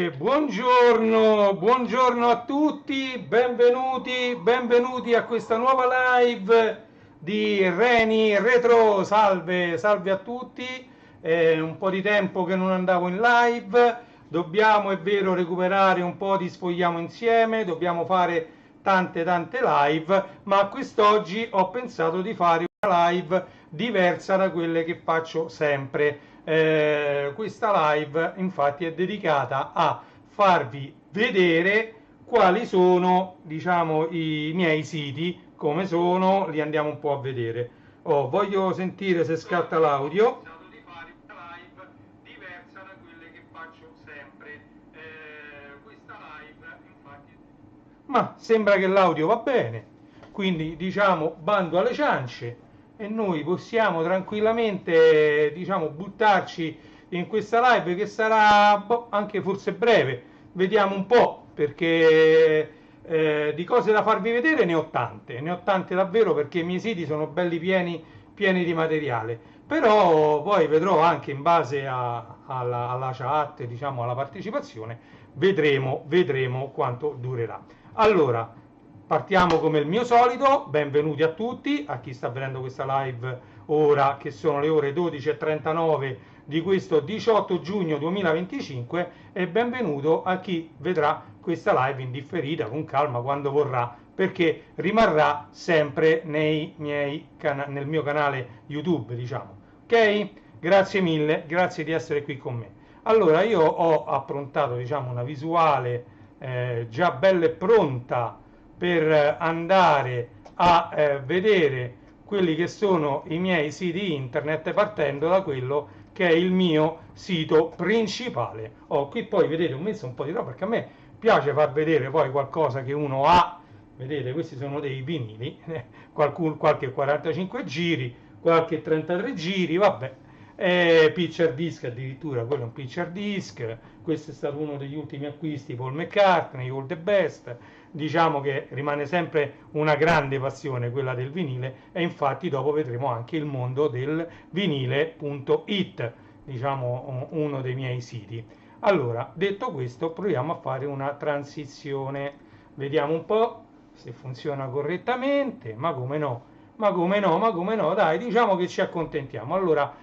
Buongiorno a tutti, benvenuti a questa nuova live di Reni Retro. Salve a tutti. Un po' di tempo che non andavo in live, dobbiamo, è vero, recuperare un po' di Sfogliamo Insieme, dobbiamo fare tante live, ma quest'oggi ho pensato di fare una live diversa da quelle che faccio sempre. Questa live infatti è dedicata a farvi vedere quali sono, diciamo, i miei siti, come sono, li andiamo un po' a vedere. Voglio sentire se scatta l'audio. Di fare una live diversa da quelle che faccio sempre. Questa live infatti, ma sembra che l'audio va bene, quindi diciamo bando alle ciance e noi possiamo tranquillamente, diciamo, buttarci in questa live che sarà anche forse breve. Vediamo un po', perché di cose da farvi vedere ne ho tante davvero, perché i miei siti sono belli pieni di materiale. Però poi vedrò anche in base alla chat, diciamo, alla partecipazione, vedremo quanto durerà. Allora, partiamo come il mio solito. Benvenuti a tutti, a chi sta vedendo questa live ora, che sono le ore 12:39 di questo 18 giugno 2025, e benvenuto a chi vedrà questa live in differita con calma quando vorrà, perché rimarrà sempre nel mio canale YouTube, diciamo. Ok? Grazie mille, grazie di essere qui con me. Allora, io ho approntato, diciamo, una visuale già bella e pronta per andare a vedere quelli che sono i miei siti internet, partendo da quello che è il mio sito principale. Qui poi vedete, ho messo un po' di roba perché a me piace far vedere poi qualcosa che uno ha. Vedete, questi sono dei vinili, qualche 45 giri, qualche 33 giri, vabbè. Picture disc, addirittura quello è un picture disc. Questo è stato uno degli ultimi acquisti, Paul McCartney, All the Best. Diciamo che rimane sempre una grande passione quella del vinile, e infatti dopo vedremo anche il mondo del vinile.it, diciamo uno dei miei siti. Allora, detto questo, proviamo a fare una transizione, vediamo un po' se funziona correttamente. Ma come no, dai, diciamo che ci accontentiamo. Allora,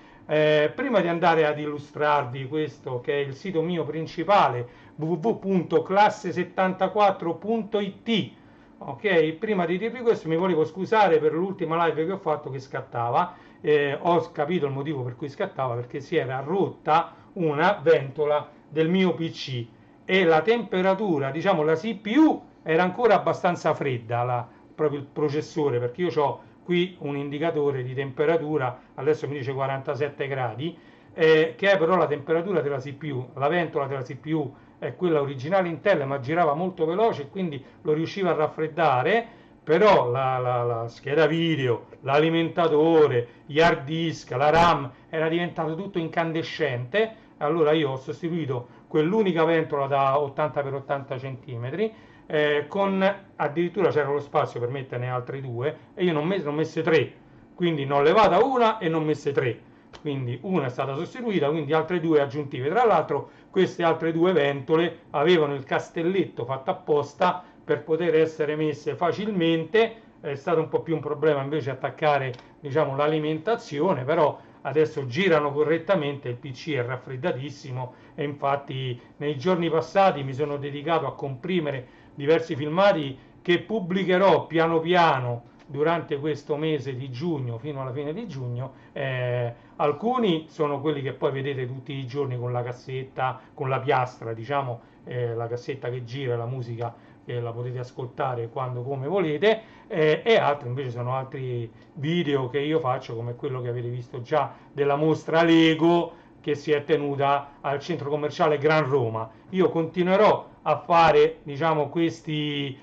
prima di andare ad illustrarvi questo, che è il sito mio principale, www.classe74.it, ok? Prima di dirvi questo mi volevo scusare per l'ultima live che ho fatto che scattava. Ho capito il motivo per cui scattava, perché si era rotta una ventola del mio PC e la temperatura, diciamo la CPU, era ancora abbastanza fredda, proprio il processore, perché io ho qui un indicatore di temperatura, adesso mi dice 47 gradi, che è però la temperatura della CPU. La ventola della CPU è quella originale Intel, ma girava molto veloce e quindi lo riusciva a raffreddare. Però la scheda video, l'alimentatore, gli hard disk, la RAM, era diventato tutto incandescente. Allora io ho sostituito quell'unica ventola da 80x80 cm, con addirittura c'era lo spazio per metterne altre due, e io non messe tre, quindi ne ho levata una e non messe tre, quindi una è stata sostituita, quindi altre due aggiuntive. Tra l'altro queste altre due ventole avevano il castelletto fatto apposta per poter essere messe facilmente. È stato un po' più un problema invece attaccare, diciamo, l'alimentazione, però adesso girano correttamente, il PC è raffreddatissimo, e infatti nei giorni passati mi sono dedicato a comprimere diversi filmati che pubblicherò piano piano durante questo mese di giugno, fino alla fine di giugno. Alcuni sono quelli che poi vedete tutti i giorni con la cassetta, con la piastra, diciamo, la cassetta che gira, la musica che la potete ascoltare quando, come volete, e altri invece sono altri video che io faccio, come quello che avete visto già della mostra Lego che si è tenuta al centro commerciale Gran Roma. Io continuerò a fare, diciamo, questi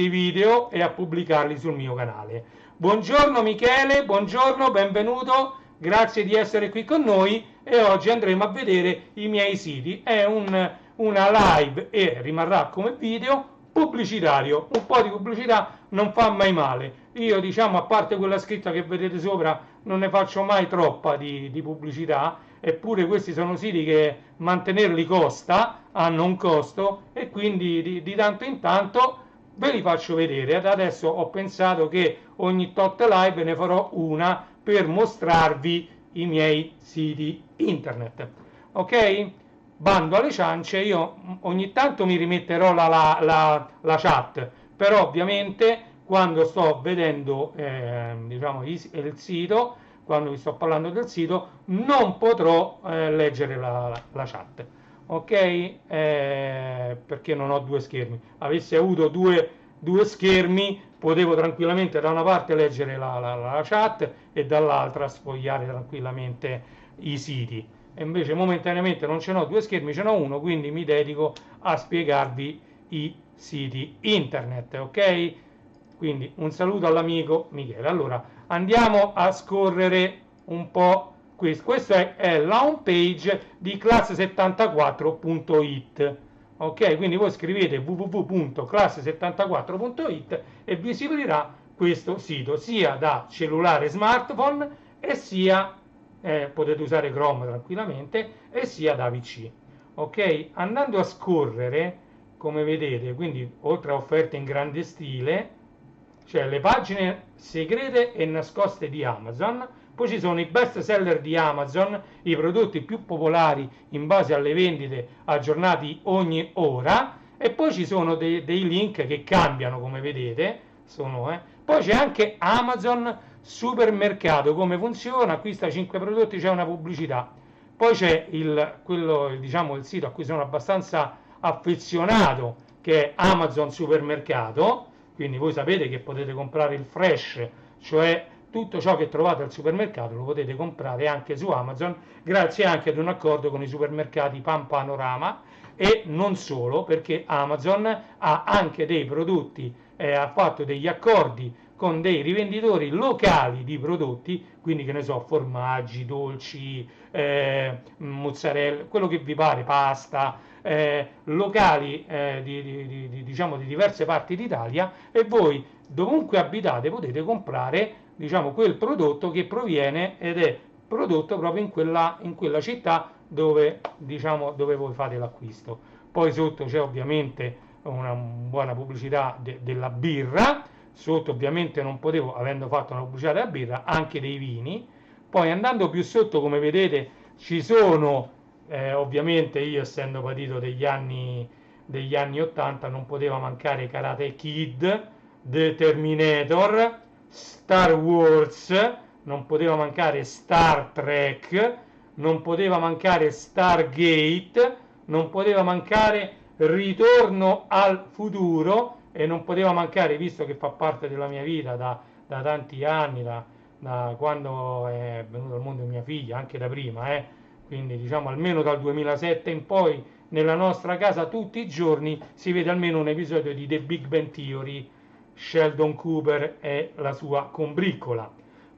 video e a pubblicarli sul mio canale. Buongiorno Michele, buongiorno, benvenuto, grazie di essere qui con noi, e oggi andremo a vedere i miei siti. È una live e rimarrà come video pubblicitario. Un po' di pubblicità non fa mai male. Io, diciamo, a parte quella scritta che vedete sopra, non ne faccio mai troppa di pubblicità, eppure questi sono siti che mantenerli costa, hanno un costo, e quindi di tanto in tanto ve li faccio vedere. Adesso ho pensato che ogni tot live ne farò una per mostrarvi i miei siti internet. Ok? Bando alle ciance, io ogni tanto mi rimetterò la chat, però ovviamente quando sto vedendo diciamo, il sito, quando vi sto parlando del sito, non potrò leggere la chat. Ok? Perché non ho due schermi. Avessi avuto due schermi, potevo tranquillamente da una parte leggere la chat e dall'altra sfogliare tranquillamente i siti. E invece momentaneamente non ce n'ho due schermi, ce n'ho uno, quindi mi dedico a spiegarvi i siti internet. Ok? Quindi un saluto all'amico Michele. Allora andiamo a scorrere un po' questo. Questa è la home page di classe74.it. Ok, quindi voi scrivete www.classe74.it e vi si aprirà questo sito sia da cellulare smartphone e sia potete usare Chrome tranquillamente, e sia da PC. Ok, andando a scorrere, come vedete, quindi oltre a offerte in grande stile, cioè le pagine segrete e nascoste di Amazon, poi ci sono i best seller di Amazon, i prodotti più popolari in base alle vendite aggiornati ogni ora, e poi ci sono dei link che cambiano, come vedete. Poi c'è anche Amazon supermercato, come funziona, acquista 5 prodotti, c'è una pubblicità. Poi c'è diciamo, il sito a cui sono abbastanza affezionato, che è Amazon supermercato. Quindi voi sapete che potete comprare il fresh, cioè tutto ciò che trovate al supermercato lo potete comprare anche su Amazon, grazie anche ad un accordo con i supermercati Panorama, e non solo, perché Amazon ha anche dei prodotti, ha fatto degli accordi con dei rivenditori locali di prodotti, quindi che ne so, formaggi, dolci, mozzarella, quello che vi pare, pasta, locali diciamo di diverse parti d'Italia, e voi dovunque abitate potete comprare, diciamo, quel prodotto che proviene ed è prodotto proprio in quella città dove, diciamo, dove voi fate l'acquisto. Poi sotto c'è ovviamente una buona pubblicità della birra. Sotto ovviamente non potevo, avendo fatto una pubblicità della birra, anche dei vini. Poi andando più sotto, come vedete, ci sono ovviamente, io essendo patito degli anni 80, non poteva mancare Karate Kid, The Terminator, Star Wars, non poteva mancare Star Trek, non poteva mancare Stargate, non poteva mancare Ritorno al futuro, e non poteva mancare, visto che fa parte della mia vita da tanti anni, da quando è venuto al mondo mia figlia, anche da prima, quindi diciamo almeno dal 2007 in poi, nella nostra casa tutti i giorni si vede almeno un episodio di The Big Bang Theory, Sheldon Cooper e la sua combriccola.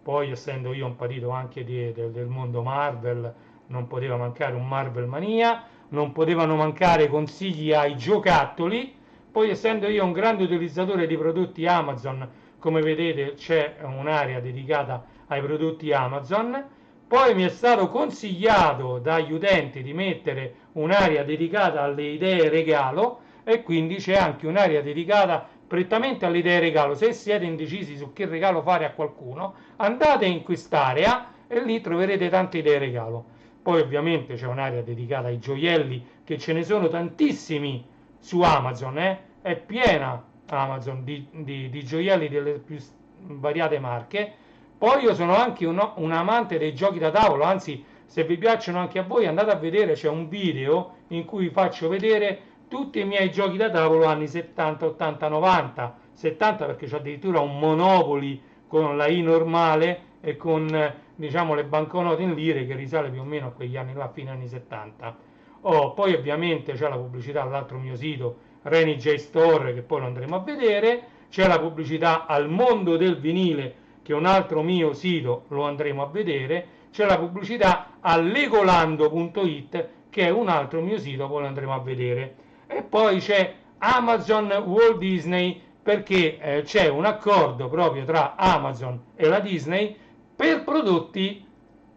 Poi, essendo io un patito anche del mondo Marvel, non poteva mancare un Marvel Mania, non potevano mancare consigli ai giocattoli. Poi, essendo io un grande utilizzatore di prodotti Amazon, come vedete c'è un'area dedicata ai prodotti Amazon. Poi mi è stato consigliato dagli utenti di mettere un'area dedicata alle idee regalo, e quindi c'è anche un'area dedicata prettamente alle idee regalo. Se siete indecisi su che regalo fare a qualcuno, andate in quest'area e lì troverete tante idee regalo. Poi ovviamente c'è un'area dedicata ai gioielli, che ce ne sono tantissimi su Amazon, è piena Amazon di gioielli delle più svariate marche. Poi io sono anche un amante dei giochi da tavolo, anzi, se vi piacciono anche a voi, andate a vedere, c'è un video in cui faccio vedere tutti i miei giochi da tavolo anni 70, 80, 90, 70 perché c'è addirittura un Monopoly con la I normale e con diciamo le banconote in lire, che risale più o meno a quegli anni là, fine anni 70. Poi ovviamente c'è la pubblicità all'altro mio sito, Reni J Store, che poi lo andremo a vedere, c'è la pubblicità al Mondo del Vinile, che è un altro mio sito, lo andremo a vedere, c'è la pubblicità a legolando.it, che è un altro mio sito, poi lo andremo a vedere, e poi c'è Amazon Walt Disney, perché c'è un accordo proprio tra Amazon e la Disney per prodotti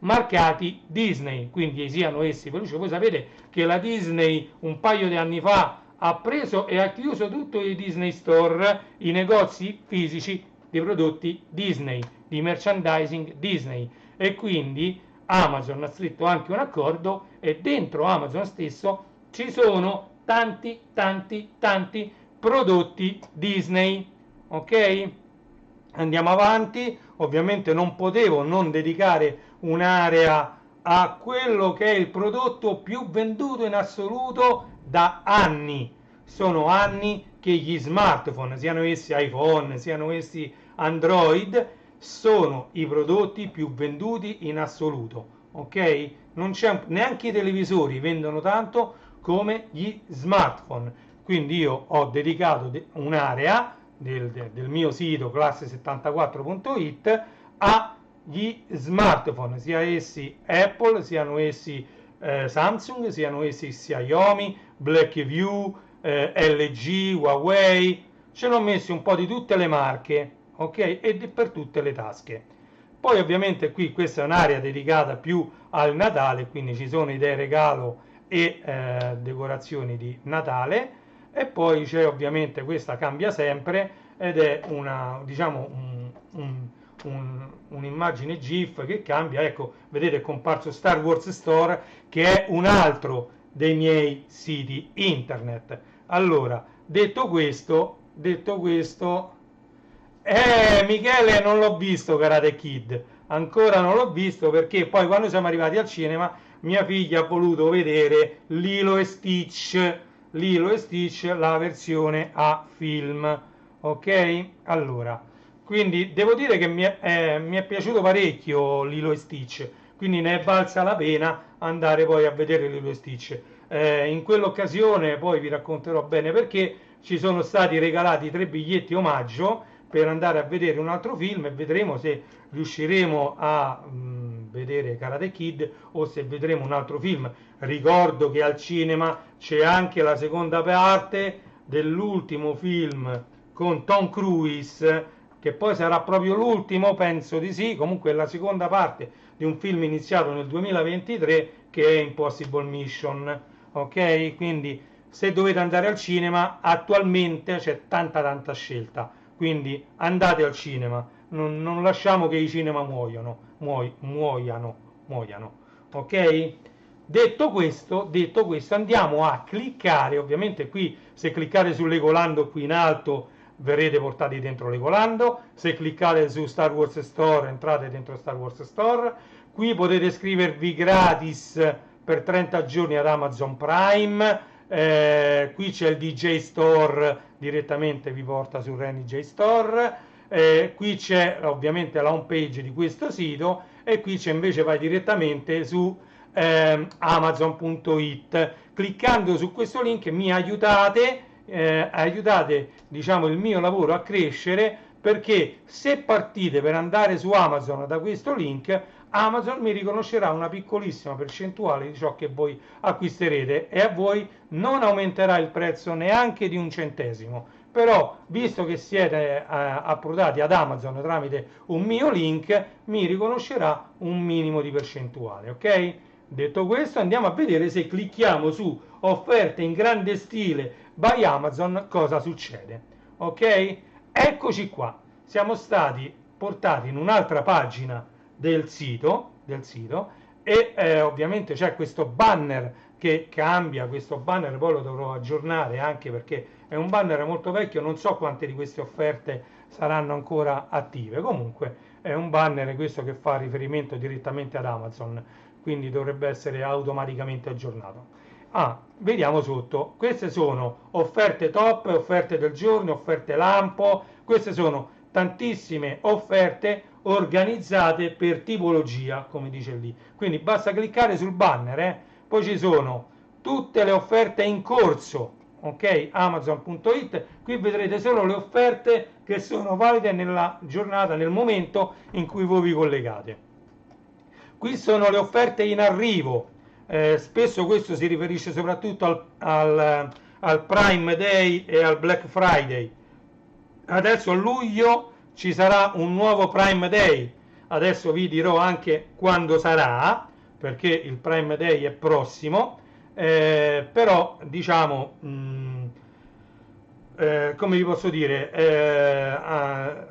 marcati Disney, quindi siano essi peluche. Voi sapete che la Disney un paio di anni fa ha preso e ha chiuso tutto i Disney Store, i negozi fisici di prodotti Disney, di merchandising Disney, e quindi Amazon ha stretto anche un accordo e dentro Amazon stesso ci sono tanti prodotti Disney. Ok? Andiamo avanti. Ovviamente non potevo non dedicare un'area a quello che è il prodotto più venduto in assoluto da anni. Sono anni che gli smartphone, siano essi iPhone, siano essi Android, sono i prodotti più venduti in assoluto. Ok? Non c'è neanche i televisori vendono tanto come gli smartphone. Quindi io ho dedicato un'area del mio sito classe74.it agli smartphone, sia essi Apple, siano essi Samsung, siano essi Xiaomi, Blackview, LG, Huawei. Ce l'ho messi un po' di tutte le marche, ok? E per tutte le tasche. Poi ovviamente qui questa è un'area dedicata più al Natale, quindi ci sono idee regalo e decorazioni di Natale. E poi c'è ovviamente, questa cambia sempre, ed è una, diciamo, un'immagine GIF che cambia. Ecco, vedete, è comparso Star Wars Store, che è un altro dei miei siti internet. Allora, detto questo, Michele, non l'ho visto Karate Kid, ancora non l'ho visto, perché poi quando siamo arrivati al cinema mia figlia ha voluto vedere Lilo e Stitch, la versione a film. Ok? Allora, quindi devo dire che mi è piaciuto parecchio Lilo e Stitch, quindi ne è valsa la pena andare poi a vedere Lilo e Stitch. In quell'occasione poi vi racconterò bene perché ci sono stati regalati 3 biglietti omaggio per andare a vedere un altro film, e vedremo se riusciremo a vedere Karate Kid o se vedremo un altro film. Ricordo che al cinema c'è anche la seconda parte dell'ultimo film con Tom Cruise, che poi sarà proprio l'ultimo, penso di sì, comunque è la seconda parte di un film iniziato nel 2023 che è Impossible Mission. Ok? Quindi se dovete andare al cinema attualmente c'è tanta scelta, quindi andate al cinema, non lasciamo che i cinema muoiano. Ok? Detto questo, andiamo a cliccare. Ovviamente qui, se cliccate su Legolando qui in alto, verrete portati dentro Legolando. Se cliccate su Star Wars Store, entrate dentro Star Wars Store. Qui potete iscrivervi gratis per 30 giorni ad Amazon Prime. Qui c'è il DJ Store, direttamente vi porta su Reni J Store. Qui c'è ovviamente la home page di questo sito, e qui c'è invece, vai direttamente su amazon.it. cliccando su questo link mi aiutate, diciamo il mio lavoro a crescere, perché se partite per andare su Amazon da questo link, Amazon mi riconoscerà una piccolissima percentuale di ciò che voi acquisterete, e a voi non aumenterà il prezzo neanche di un centesimo. Però, visto che siete approdati ad Amazon tramite un mio link, mi riconoscerà un minimo di percentuale. Ok? Detto questo, andiamo a vedere se clicchiamo su offerte in grande stile by Amazon cosa succede. Ok? Eccoci qua, siamo stati portati in un'altra pagina del sito, e ovviamente c'è questo banner che cambia. Questo banner poi lo dovrò aggiornare, anche perché è un banner molto vecchio, non so quante di queste offerte saranno ancora attive. Comunque è un banner questo che fa riferimento direttamente ad Amazon, quindi dovrebbe essere automaticamente aggiornato. Vediamo sotto, queste sono offerte top, offerte del giorno, offerte lampo. Queste sono tantissime offerte organizzate per tipologia, come dice lì. Quindi basta cliccare sul banner, poi ci sono tutte le offerte in corso. Ok? Amazon.it, qui vedrete solo le offerte che sono valide nella giornata, nel momento in cui voi vi collegate. Qui sono le offerte in arrivo. Spesso questo si riferisce soprattutto al Prime Day e al Black Friday. Adesso a luglio ci sarà un nuovo Prime Day, Adesso vi dirò anche quando sarà, perché il Prime Day è prossimo, però diciamo, come vi posso dire,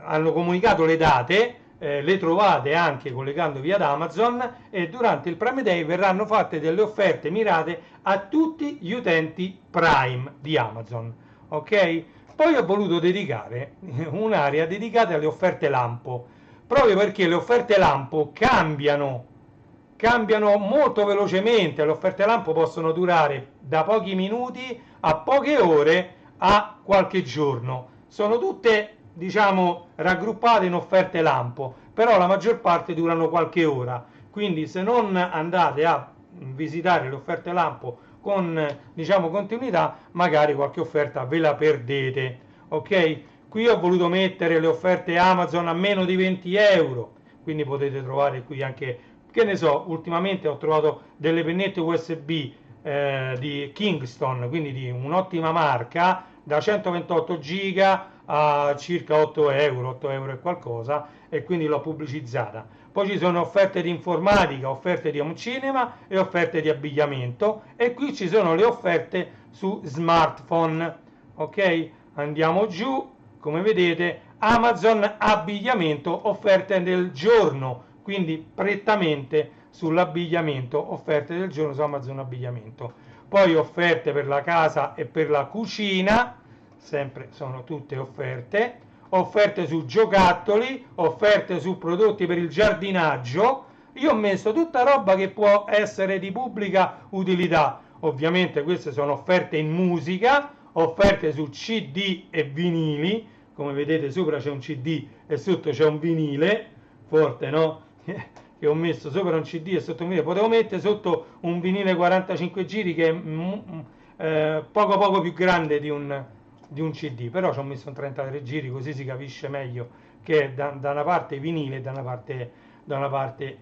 hanno comunicato le date, le trovate anche collegandovi ad Amazon, e durante il Prime Day verranno fatte delle offerte mirate a tutti gli utenti Prime di Amazon, ok? Poi ho voluto dedicare un'area dedicata alle offerte lampo, proprio perché le offerte lampo cambiano molto velocemente. Le offerte lampo possono durare da pochi minuti a poche ore a qualche giorno. Sono tutte, diciamo, raggruppate in offerte lampo, però la maggior parte durano qualche ora. Quindi se non andate a visitare le offerte lampo con, diciamo, continuità, magari qualche offerta ve la perdete, ok? Qui ho voluto mettere le offerte Amazon a meno di 20 euro, quindi potete trovare qui anche, che ne so, ultimamente ho trovato delle pennette USB di Kingston, quindi di un'ottima marca, da 128 giga a circa 8 euro, 8 euro e qualcosa, e quindi l'ho pubblicizzata. Poi ci sono offerte di informatica, offerte di home cinema e offerte di abbigliamento, e qui ci sono le offerte su smartphone, ok? Andiamo giù, come vedete, Amazon abbigliamento, offerte del giorno, quindi prettamente sull'abbigliamento, offerte del giorno su Amazon abbigliamento. Poi offerte per la casa e per la cucina, sempre sono tutte offerte, offerte su giocattoli, offerte su prodotti per il giardinaggio. Io ho messo tutta roba che può essere di pubblica utilità. Ovviamente queste sono offerte in musica, offerte su CD e vinili, come vedete sopra c'è un CD e sotto c'è un vinile, forte, no? Che ho messo sopra un CD e sotto un vinile. Potevo mettere sotto un vinile 45 giri che è poco più grande di un CD, però ci ho messo un 33 giri, così si capisce meglio che è da una parte vinile e da una parte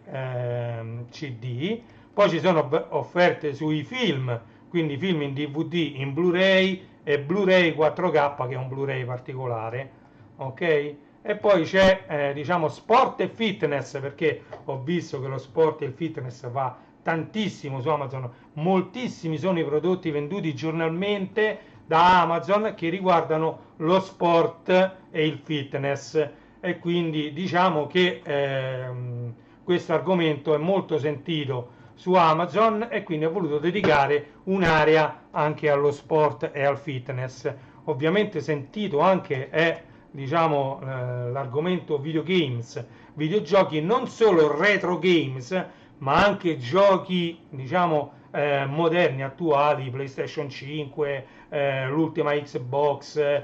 CD. Poi ci sono offerte sui film, quindi film in DVD, in Blu-ray e Blu-ray 4K, che è un Blu-ray particolare, ok? E poi c'è diciamo sport e fitness, perché ho visto che lo sport e il fitness va tantissimo su Amazon, moltissimi sono i prodotti venduti giornalmente da Amazon che riguardano lo sport e il fitness, e quindi diciamo che questo argomento è molto sentito su Amazon, e quindi ho voluto dedicare un'area anche allo sport e al fitness. Ovviamente sentito anche è, diciamo, l'argomento videogames, videogiochi, non solo retro games, ma anche giochi, diciamo, moderni, attuali, PlayStation 5, l'ultima Xbox,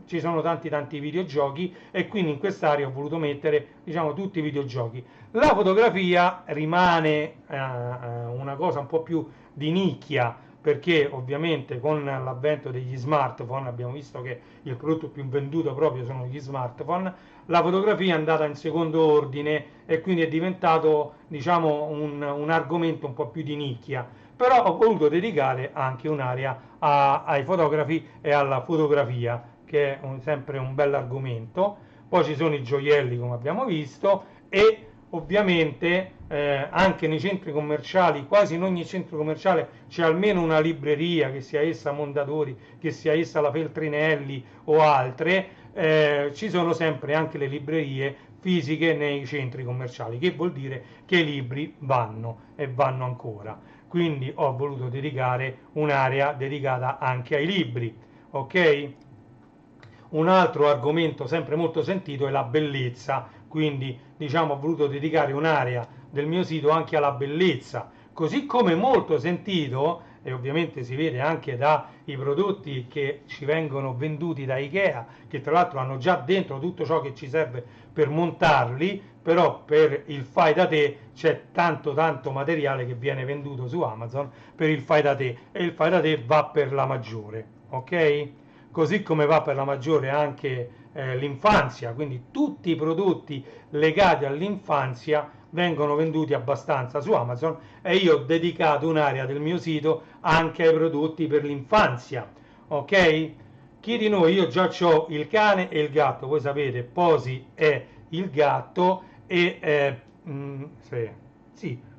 ci sono tanti videogiochi, e quindi in quest'area ho voluto mettere, diciamo, tutti i videogiochi. La fotografia rimane una cosa un po' più di nicchia, perché ovviamente con l'avvento degli smartphone abbiamo visto che il prodotto più venduto proprio sono gli smartphone. La fotografia è andata in secondo ordine e quindi è diventato, diciamo, un argomento un po' più di nicchia, però ho voluto dedicare anche un'area ai fotografi e alla fotografia, che è sempre un bel argomento. Poi ci sono i gioielli, come abbiamo visto, e ovviamente anche nei centri commerciali, quasi in ogni centro commerciale c'è almeno una libreria, che sia essa Mondadori, che sia essa la Feltrinelli o altre. Ci sono sempre anche le librerie fisiche nei centri commerciali, che vuol dire che i libri vanno, e vanno ancora. Quindi ho voluto dedicare un'area dedicata anche ai libri, ok? Un altro argomento sempre molto sentito è la bellezza, quindi diciamo ho voluto dedicare un'area del mio sito anche alla bellezza, così come molto sentito, e ovviamente si vede anche dai prodotti che ci vengono venduti da Ikea, che tra l'altro hanno già dentro tutto ciò che ci serve per montarli, però per il fai da te c'è tanto materiale che viene venduto su Amazon per il fai da te, e il fai da te va per la maggiore, ok? Così come va per la maggiore anche l'infanzia, quindi tutti i prodotti legati all'infanzia vengono venduti abbastanza su Amazon, e io ho dedicato un'area del mio sito anche ai prodotti per l'infanzia, ok? Chi di noi, io già ho il cane e il gatto, voi sapete, Posi è il gatto, e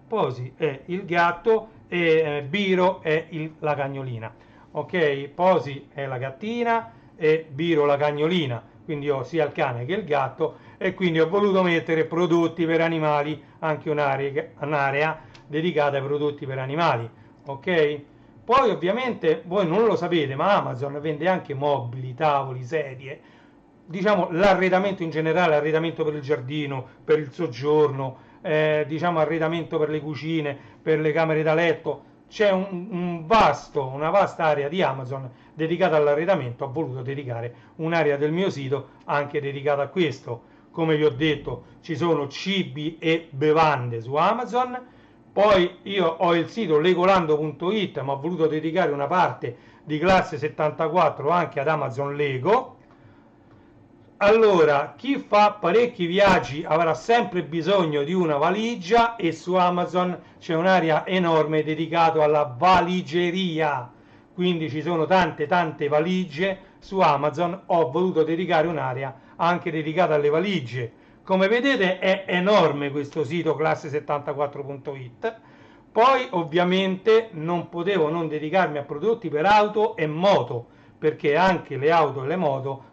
Posi è il gatto e Biro è la cagnolina. Ok, Posi è la gattina e Biro la cagnolina, quindi ho sia il cane che il gatto, e quindi ho voluto mettere prodotti per animali, anche un'area dedicata ai prodotti per animali. Ok, poi ovviamente voi non lo sapete, ma Amazon vende anche mobili, tavoli, sedie, diciamo l'arredamento in generale, arredamento per il giardino, per il soggiorno, diciamo arredamento per le cucine, per le camere da letto. C'è una vasta area di Amazon dedicata all'arredamento. Ho voluto dedicare un'area del mio sito anche dedicata a questo. Come vi ho detto, ci sono cibi e bevande su Amazon. Poi io ho il sito legolando.it, ma ho voluto dedicare una parte di classe 74 anche ad Amazon Lego. Allora, chi fa parecchi viaggi avrà sempre bisogno di una valigia, e su Amazon c'è un'area enorme dedicata alla valigeria, quindi ci sono tante valigie su Amazon. Ho voluto dedicare un'area anche dedicata alle valigie. Come vedete è enorme questo sito classe74.it. Poi ovviamente non potevo non dedicarmi a prodotti per auto e moto, perché anche le auto e le moto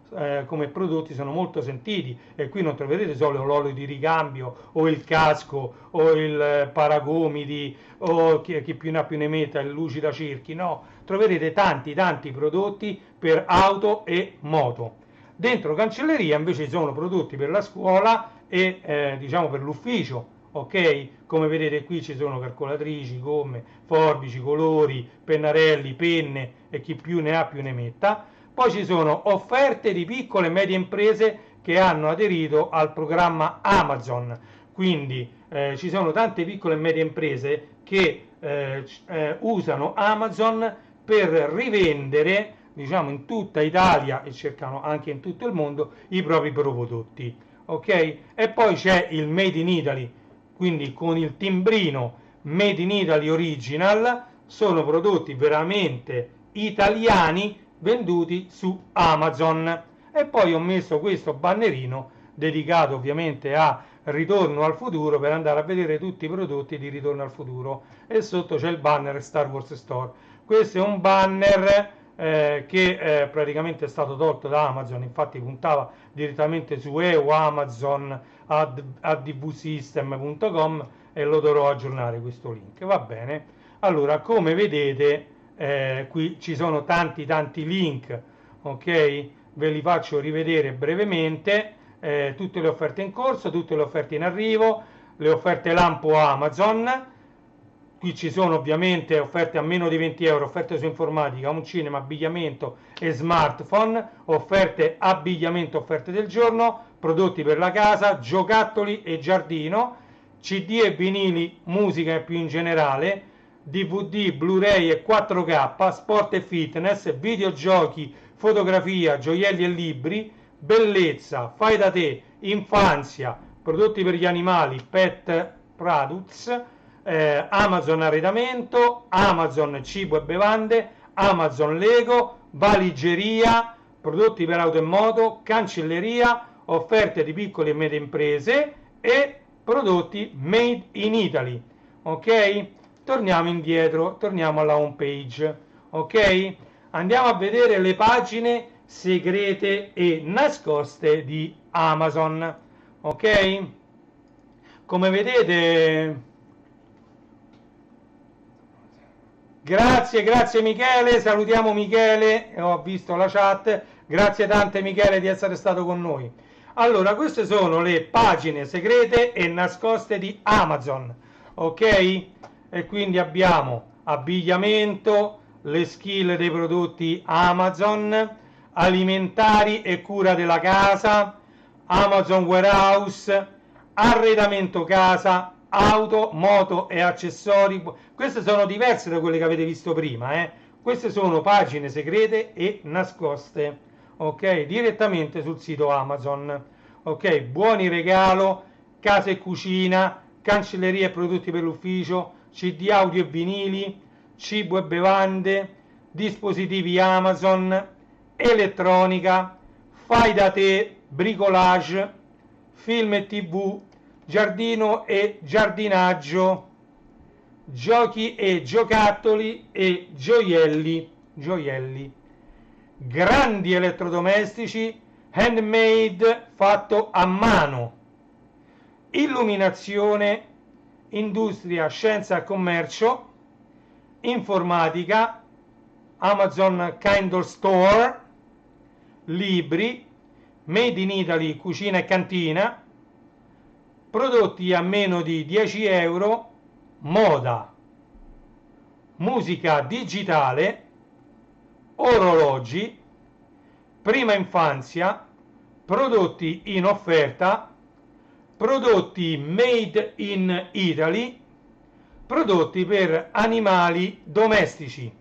come prodotti sono molto sentiti, e qui non troverete solo l'olio di ricambio o il casco o il paragomiti o chi più ne ha più ne metta, il lucida-cerchi, no, troverete tanti prodotti per auto e moto. Dentro cancelleria invece ci sono prodotti per la scuola e diciamo per l'ufficio. Ok, come vedete qui ci sono calcolatrici, gomme, forbici, colori, pennarelli, penne e chi più ne ha più ne metta. Poi ci sono offerte di piccole e medie imprese che hanno aderito al programma Amazon, quindi ci sono tante piccole e medie imprese che usano Amazon per rivendere, diciamo, in tutta Italia, e cercano anche in tutto il mondo, i propri prodotti. Ok? E poi c'è il Made in Italy, quindi con il timbrino Made in Italy Original, sono prodotti veramente italiani venduti su Amazon. E poi ho messo questo bannerino dedicato ovviamente a Ritorno al futuro, per andare a vedere tutti i prodotti di Ritorno al futuro, e sotto c'è il banner Star Wars Store. Questo è un banner che praticamente è stato tolto da Amazon, infatti puntava direttamente su EU Amazon advsystem.com, e lo dovrò aggiornare questo link. Va bene, allora come vedete qui ci sono tanti link, ok, ve li faccio rivedere brevemente. Tutte le offerte in corso, tutte le offerte in arrivo, le offerte lampo Amazon. Qui ci sono ovviamente offerte a meno di 20 euro, offerte su informatica, un cinema, abbigliamento e smartphone, offerte abbigliamento, offerte del giorno, prodotti per la casa, giocattoli e giardino, CD e vinili, musica e più in generale, DVD, Blu-ray e 4K, sport e fitness, videogiochi, fotografia, gioielli e libri, bellezza, fai da te, infanzia, prodotti per gli animali, pet products, Amazon arredamento, Amazon cibo e bevande, Amazon Lego, valigeria, prodotti per auto e moto, cancelleria, offerte di piccole e medie imprese e prodotti made in Italy. Ok? Torniamo indietro, torniamo alla home page. Ok? Andiamo a vedere le pagine segrete e nascoste di Amazon. Ok? Come vedete, grazie Michele, salutiamo Michele, ho visto la chat, grazie tante Michele di essere stato con noi. Allora, queste sono le pagine segrete e nascoste di Amazon, ok? E quindi abbiamo abbigliamento, le skill dei prodotti Amazon, alimentari e cura della casa, Amazon Warehouse, arredamento casa, auto, moto e accessori. Queste sono diverse da quelle che avete visto prima, Queste sono pagine segrete e nascoste, ok? Direttamente sul sito Amazon. Ok, buoni regalo, casa e cucina, cancelleria e prodotti per l'ufficio, CD audio e vinili, cibo e bevande, dispositivi Amazon, elettronica, fai da te, bricolage, film e TV, giardino e giardinaggio, giochi e giocattoli e gioielli, grandi elettrodomestici handmade fatto a mano, illuminazione, industria, scienza e commercio, informatica, Amazon Kindle Store, libri, Made in Italy, cucina e cantina, prodotti a meno di 10 euro, moda, musica digitale, orologi, prima infanzia, prodotti in offerta, prodotti made in Italy, prodotti per animali domestici,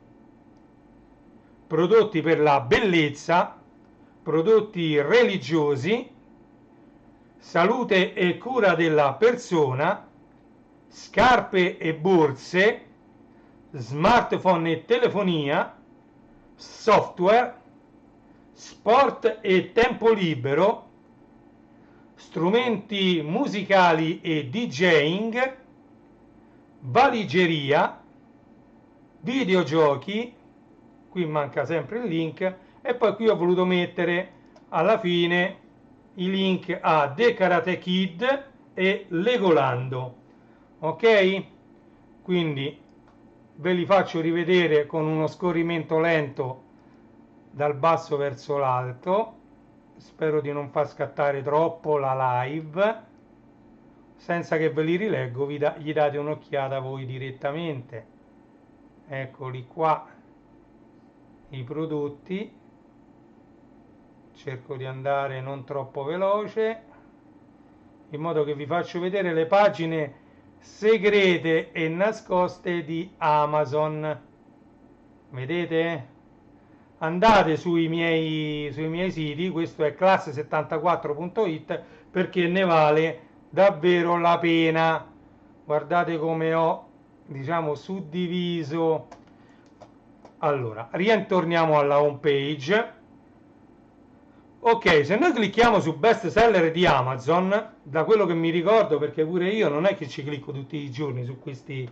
prodotti per la bellezza, prodotti religiosi, salute e cura della persona, scarpe e borse, smartphone e telefonia, software, sport e tempo libero, strumenti musicali e DJing, valigeria, videogiochi, qui manca sempre il link, e poi qui ho voluto mettere alla fine i link a The Karate Kid e Legolando, ok? Quindi ve li faccio rivedere con uno scorrimento lento dal basso verso l'alto, spero di non far scattare troppo la live, senza che ve li rileggo, gli date un'occhiata voi direttamente. Eccoli qua i prodotti, cerco di andare non troppo veloce in modo che vi faccio vedere le pagine segrete e nascoste di Amazon. Vedete? Andate sui miei siti, questo è classe74.it, perché ne vale davvero la pena. Guardate come ho, diciamo, suddiviso. Allora, rientorniamo alla home page. Ok, se noi clicchiamo su best seller di Amazon, da quello che mi ricordo, perché pure io non è che ci clicco tutti i giorni su questi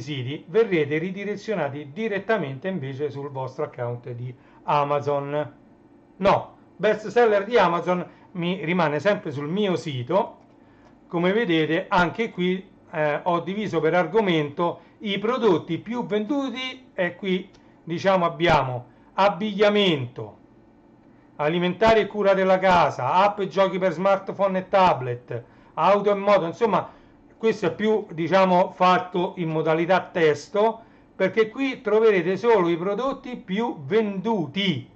siti, verrete ridirezionati direttamente invece sul vostro account di Amazon. No, best seller di Amazon mi rimane sempre sul mio sito. Come vedete, anche qui ho diviso per argomento i prodotti più venduti, e qui diciamo abbiamo abbigliamento, alimentari e cura della casa, app e giochi per smartphone e tablet, auto e moto, insomma questo è più, diciamo, fatto in modalità testo, perché qui troverete solo i prodotti più venduti.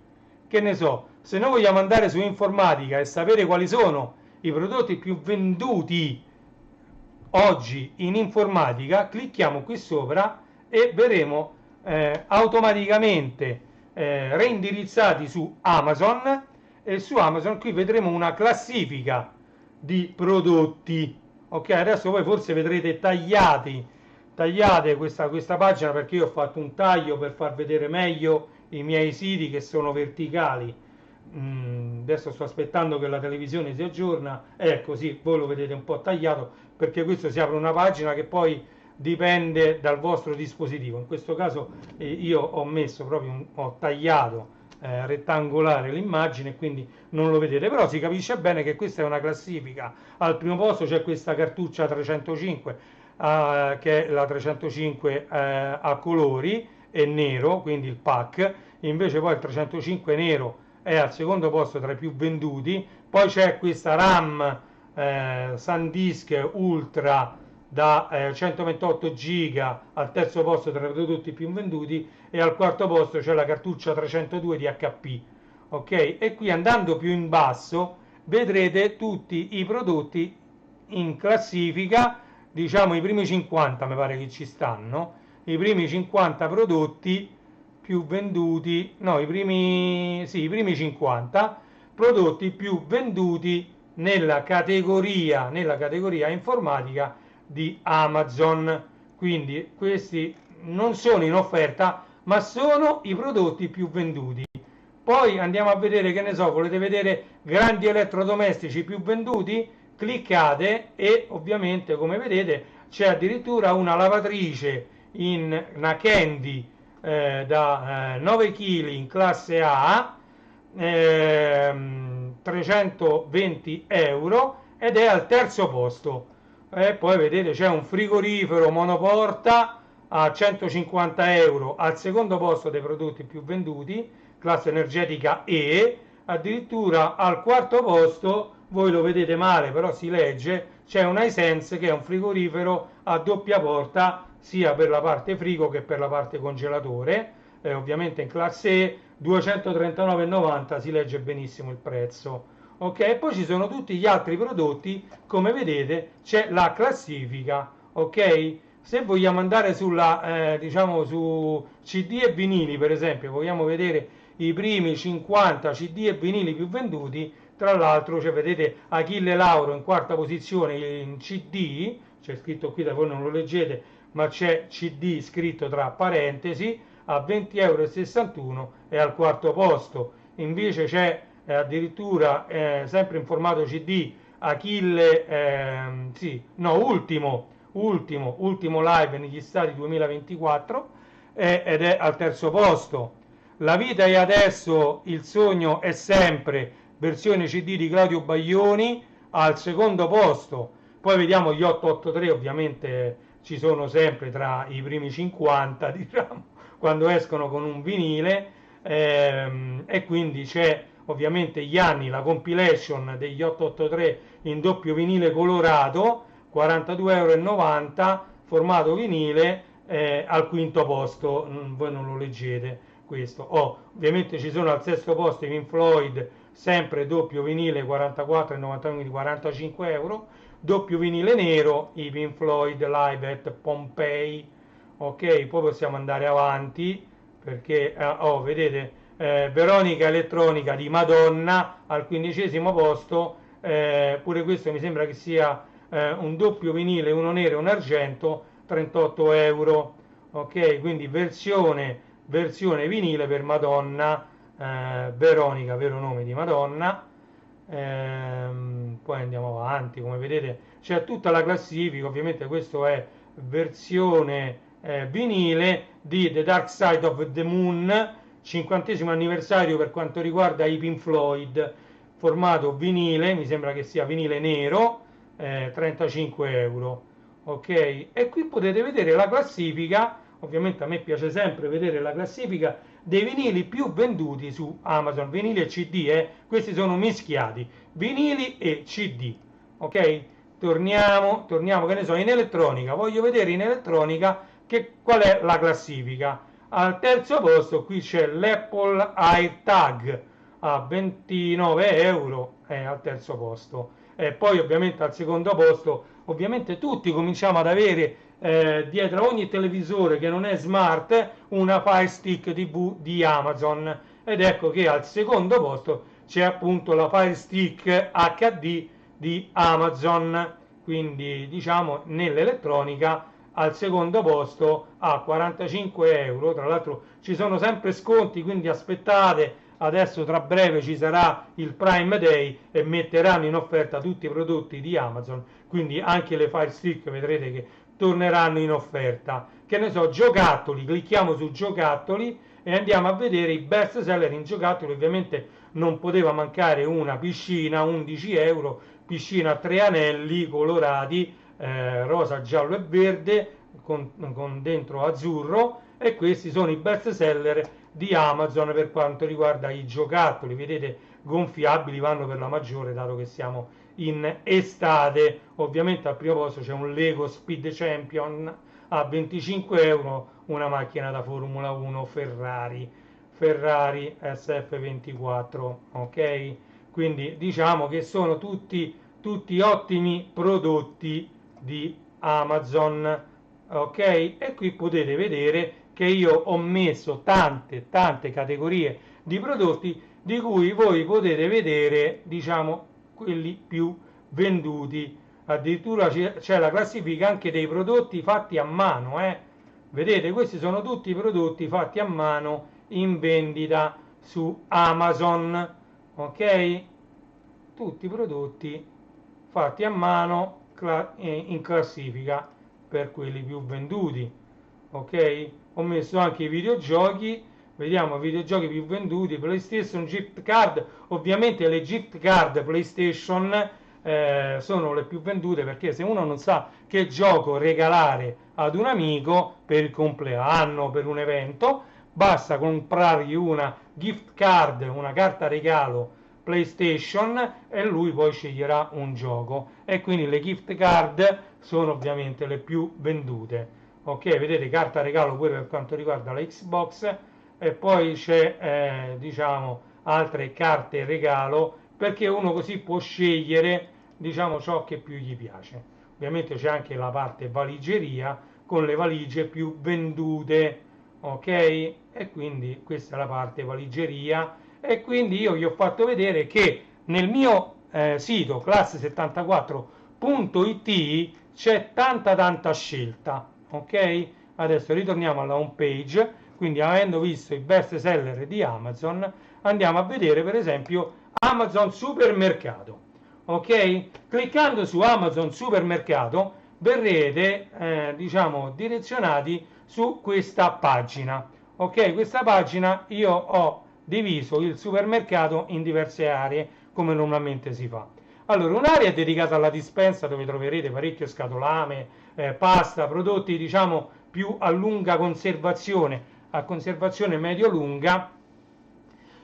Che ne so, se noi vogliamo andare su informatica e sapere quali sono i prodotti più venduti oggi in informatica, clicchiamo qui sopra e verremo automaticamente reindirizzati su Amazon, e su Amazon qui vedremo una classifica di prodotti. Ok, adesso voi forse vedrete tagliate questa pagina, perché io ho fatto un taglio per far vedere meglio i miei siti che sono verticali. Adesso sto aspettando che la televisione si aggiorna, così voi lo vedete un po' tagliato, perché questo si apre una pagina che poi dipende dal vostro dispositivo. In questo caso io ho tagliato rettangolare l'immagine, quindi non lo vedete, però si capisce bene che questa è una classifica. Al primo posto c'è questa cartuccia 305 che è la 305 a colori e nero, quindi il pack. Invece poi il 305 nero è al secondo posto tra i più venduti. Poi c'è questa RAM SanDisk Ultra da 128 giga al terzo posto tra i prodotti più venduti, e al quarto posto c'è la cartuccia 302 di HP. Ok, e qui andando più in basso vedrete tutti i prodotti in classifica, diciamo i primi 50 mi pare che ci stanno, i primi 50 prodotti più venduti, no, i primi 50 prodotti più venduti nella categoria informatica di Amazon. Quindi questi non sono in offerta, ma sono i prodotti più venduti. Poi andiamo a vedere, che ne so, volete vedere grandi elettrodomestici più venduti? cliccate e ovviamente, come vedete, c'è addirittura una lavatrice in una Candy da 9 kg in classe A, 320 euro, ed è al terzo posto. E poi vedete c'è un frigorifero monoporta a 150 euro al secondo posto dei prodotti più venduti, classe energetica E. Addirittura al quarto posto, voi lo vedete male però si legge, c'è un Hisense che è un frigorifero a doppia porta sia per la parte frigo che per la parte congelatore, ovviamente in classe E, 239,90, si legge benissimo il prezzo. Ok, e poi ci sono tutti gli altri prodotti, come vedete c'è la classifica. Ok, se vogliamo andare sulla diciamo su CD e vinili, per esempio, vogliamo vedere i primi 50 CD e vinili più venduti. Tra l'altro, cioè, vedete Achille Lauro in quarta posizione in CD, c'è scritto qui, da voi non lo leggete, ma c'è CD scritto tra parentesi, a 20,61 euro e al quarto posto. Invece c'è addirittura sempre in formato CD Achille, sì, no, ultimo live negli stati 2024, ed è al terzo posto. La vita è adesso, il sogno è sempre, versione CD di Claudio Baglioni, al secondo posto. Poi vediamo gli 883, ovviamente ci sono sempre tra i primi 50, diciamo, quando escono con un vinile, e quindi c'è ovviamente gli anni, la compilation degli 883 in doppio vinile colorato, 42,90 euro, formato vinile, al quinto posto. Voi non lo leggete questo. Ovviamente ci sono al sesto posto i Pink Floyd, sempre doppio vinile, 44,99, quindi 45 euro, doppio vinile nero, i Pink Floyd Live at Pompeii. Ok, poi possiamo andare avanti perché vedete, Veronica Elettronica di Madonna al quindicesimo posto, pure questo mi sembra che sia un doppio vinile, uno nero e un argento, 38 euro. Ok, quindi versione vinile per Madonna, Veronica, vero nome di Madonna. Poi andiamo avanti, come vedete c'è tutta la classifica. Ovviamente questo è versione vinile di The Dark Side of the Moon, 50° anniversario per quanto riguarda i Pink Floyd, formato vinile, mi sembra che sia vinile nero, 35 euro. Ok, e qui potete vedere la classifica. Ovviamente a me piace sempre vedere la classifica dei vinili più venduti su Amazon, vinili e CD, questi sono mischiati, vinili e CD. Ok, torniamo, che ne so, in elettronica, voglio vedere in elettronica qual è la classifica. Al terzo posto qui c'è l'Apple AirTag a 29 euro, al terzo posto. E poi ovviamente al secondo posto, ovviamente tutti cominciamo ad avere dietro a ogni televisore che non è smart una Fire Stick TV di Amazon, ed ecco che al secondo posto c'è appunto la Fire Stick HD di Amazon. Quindi diciamo nell'elettronica al secondo posto a 45 euro. Tra l'altro ci sono sempre sconti, quindi aspettate, adesso tra breve ci sarà il Prime Day e metteranno in offerta tutti i prodotti di Amazon, quindi anche le Fire Stick vedrete che torneranno in offerta. Che ne so, giocattoli, clicchiamo su giocattoli e andiamo a vedere i best seller in giocattoli. Ovviamente non poteva mancare una piscina, 11 euro, piscina a 3 anelli colorati, rosa, giallo e verde, con dentro azzurro, e questi sono i best seller di Amazon per quanto riguarda i giocattoli. Vedete, gonfiabili, vanno per la maggiore dato che siamo in estate. Ovviamente al primo posto c'è un Lego Speed Champion a 25 euro, una macchina da Formula 1 Ferrari SF24. Ok, quindi diciamo che sono tutti ottimi prodotti di Amazon. Ok, e qui potete vedere che io ho messo tante categorie di prodotti di cui voi potete vedere, diciamo, quelli più venduti. Addirittura c'è la classifica anche dei prodotti fatti a mano, vedete, questi sono tutti i prodotti fatti a mano in vendita su Amazon. Ok, tutti i prodotti fatti a mano in classifica per quelli più venduti. Ok, ho messo anche i videogiochi, vediamo i videogiochi più venduti, PlayStation gift card. Ovviamente le gift card PlayStation sono le più vendute, perché se uno non sa che gioco regalare ad un amico per il compleanno, per un evento, basta comprargli una gift card, una carta regalo PlayStation, e lui poi sceglierà un gioco, e quindi le gift card sono ovviamente le più vendute. Ok, vedete, carta regalo pure per quanto riguarda la Xbox, e poi c'è diciamo altre carte regalo, perché uno così può scegliere, diciamo, ciò che più gli piace. Ovviamente c'è anche la parte valigeria con le valigie più vendute, ok? E quindi questa è la parte valigeria, e quindi io vi ho fatto vedere che nel mio sito class74.it c'è tanta scelta, ok? Adesso ritorniamo alla home page, quindi avendo visto i best seller di Amazon, andiamo a vedere per esempio Amazon Supermercato, ok? Cliccando su Amazon Supermercato verrete diciamo direzionati su questa pagina, ok? Questa pagina io ho diviso il supermercato in diverse aree, come normalmente si fa. Allora, un'area dedicata alla dispensa, dove troverete parecchio scatolame, pasta, prodotti diciamo più a lunga conservazione, a conservazione medio-lunga,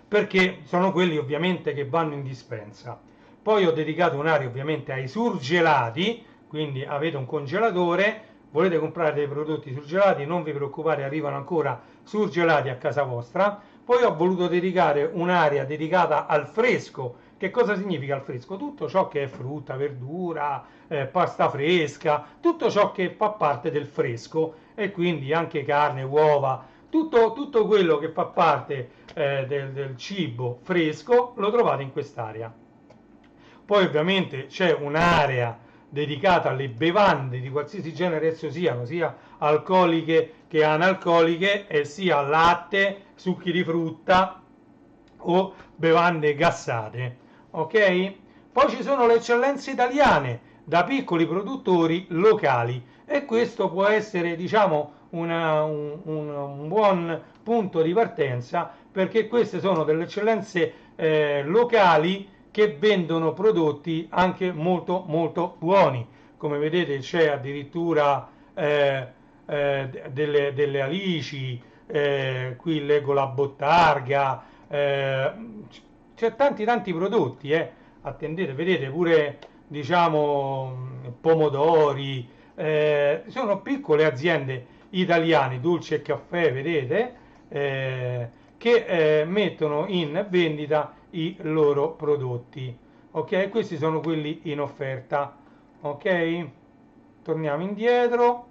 perché sono quelli ovviamente che vanno in dispensa. Poi ho dedicato un'area ovviamente ai surgelati, quindi avete un congelatore, volete comprare dei prodotti surgelati, non vi preoccupate, arrivano ancora surgelati a casa vostra. Poi ho voluto dedicare un'area dedicata al fresco. Che cosa significa il fresco? Tutto ciò che è frutta, verdura, pasta fresca, tutto ciò che fa parte del fresco, e quindi anche carne, uova, tutto quello che fa parte del cibo fresco lo trovate in quest'area. Poi ovviamente c'è un'area dedicata alle bevande di qualsiasi genere esso siano, sia alcoliche che analcoliche, e sia latte, succhi di frutta o bevande gassate. Ok? Poi ci sono le eccellenze italiane da piccoli produttori locali, e questo può essere, diciamo, un buon punto di partenza, perché queste sono delle eccellenze locali che vendono prodotti anche molto buoni. Come vedete c'è addirittura delle alici, qui leggo la bottarga, c'è tanti prodotti, attendete, vedete pure, diciamo, pomodori, sono piccole aziende italiane, dolci e caffè, vedete, che mettono in vendita i loro prodotti. Ok, questi sono quelli in offerta. Ok, torniamo indietro,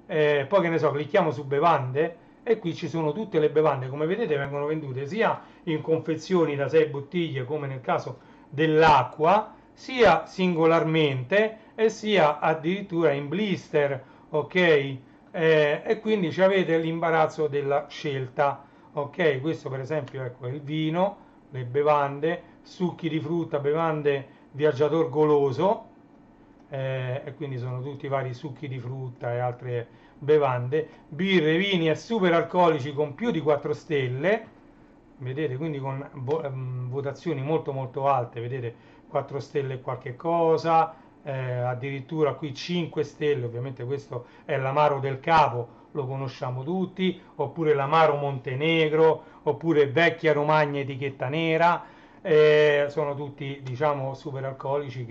poi che ne so, clicchiamo su bevande, e qui ci sono tutte le bevande. Come vedete vengono vendute sia in confezioni da 6 bottiglie, come nel caso dell'acqua, sia singolarmente e sia addirittura in blister, ok? E quindi ci avete l'imbarazzo della scelta, ok? Questo per esempio, ecco, è il vino, le bevande, succhi di frutta, bevande viaggiator goloso, e quindi sono tutti vari succhi di frutta e altre bevande, birre, vini e super alcolici con più di 4 stelle, vedete, quindi con votazioni molto alte, vedete, 4 stelle e qualche cosa, addirittura qui 5 stelle. Ovviamente questo è l'amaro del Capo, lo conosciamo tutti, oppure l'amaro Montenegro, oppure vecchia Romagna etichetta nera, sono tutti, diciamo, super alcolici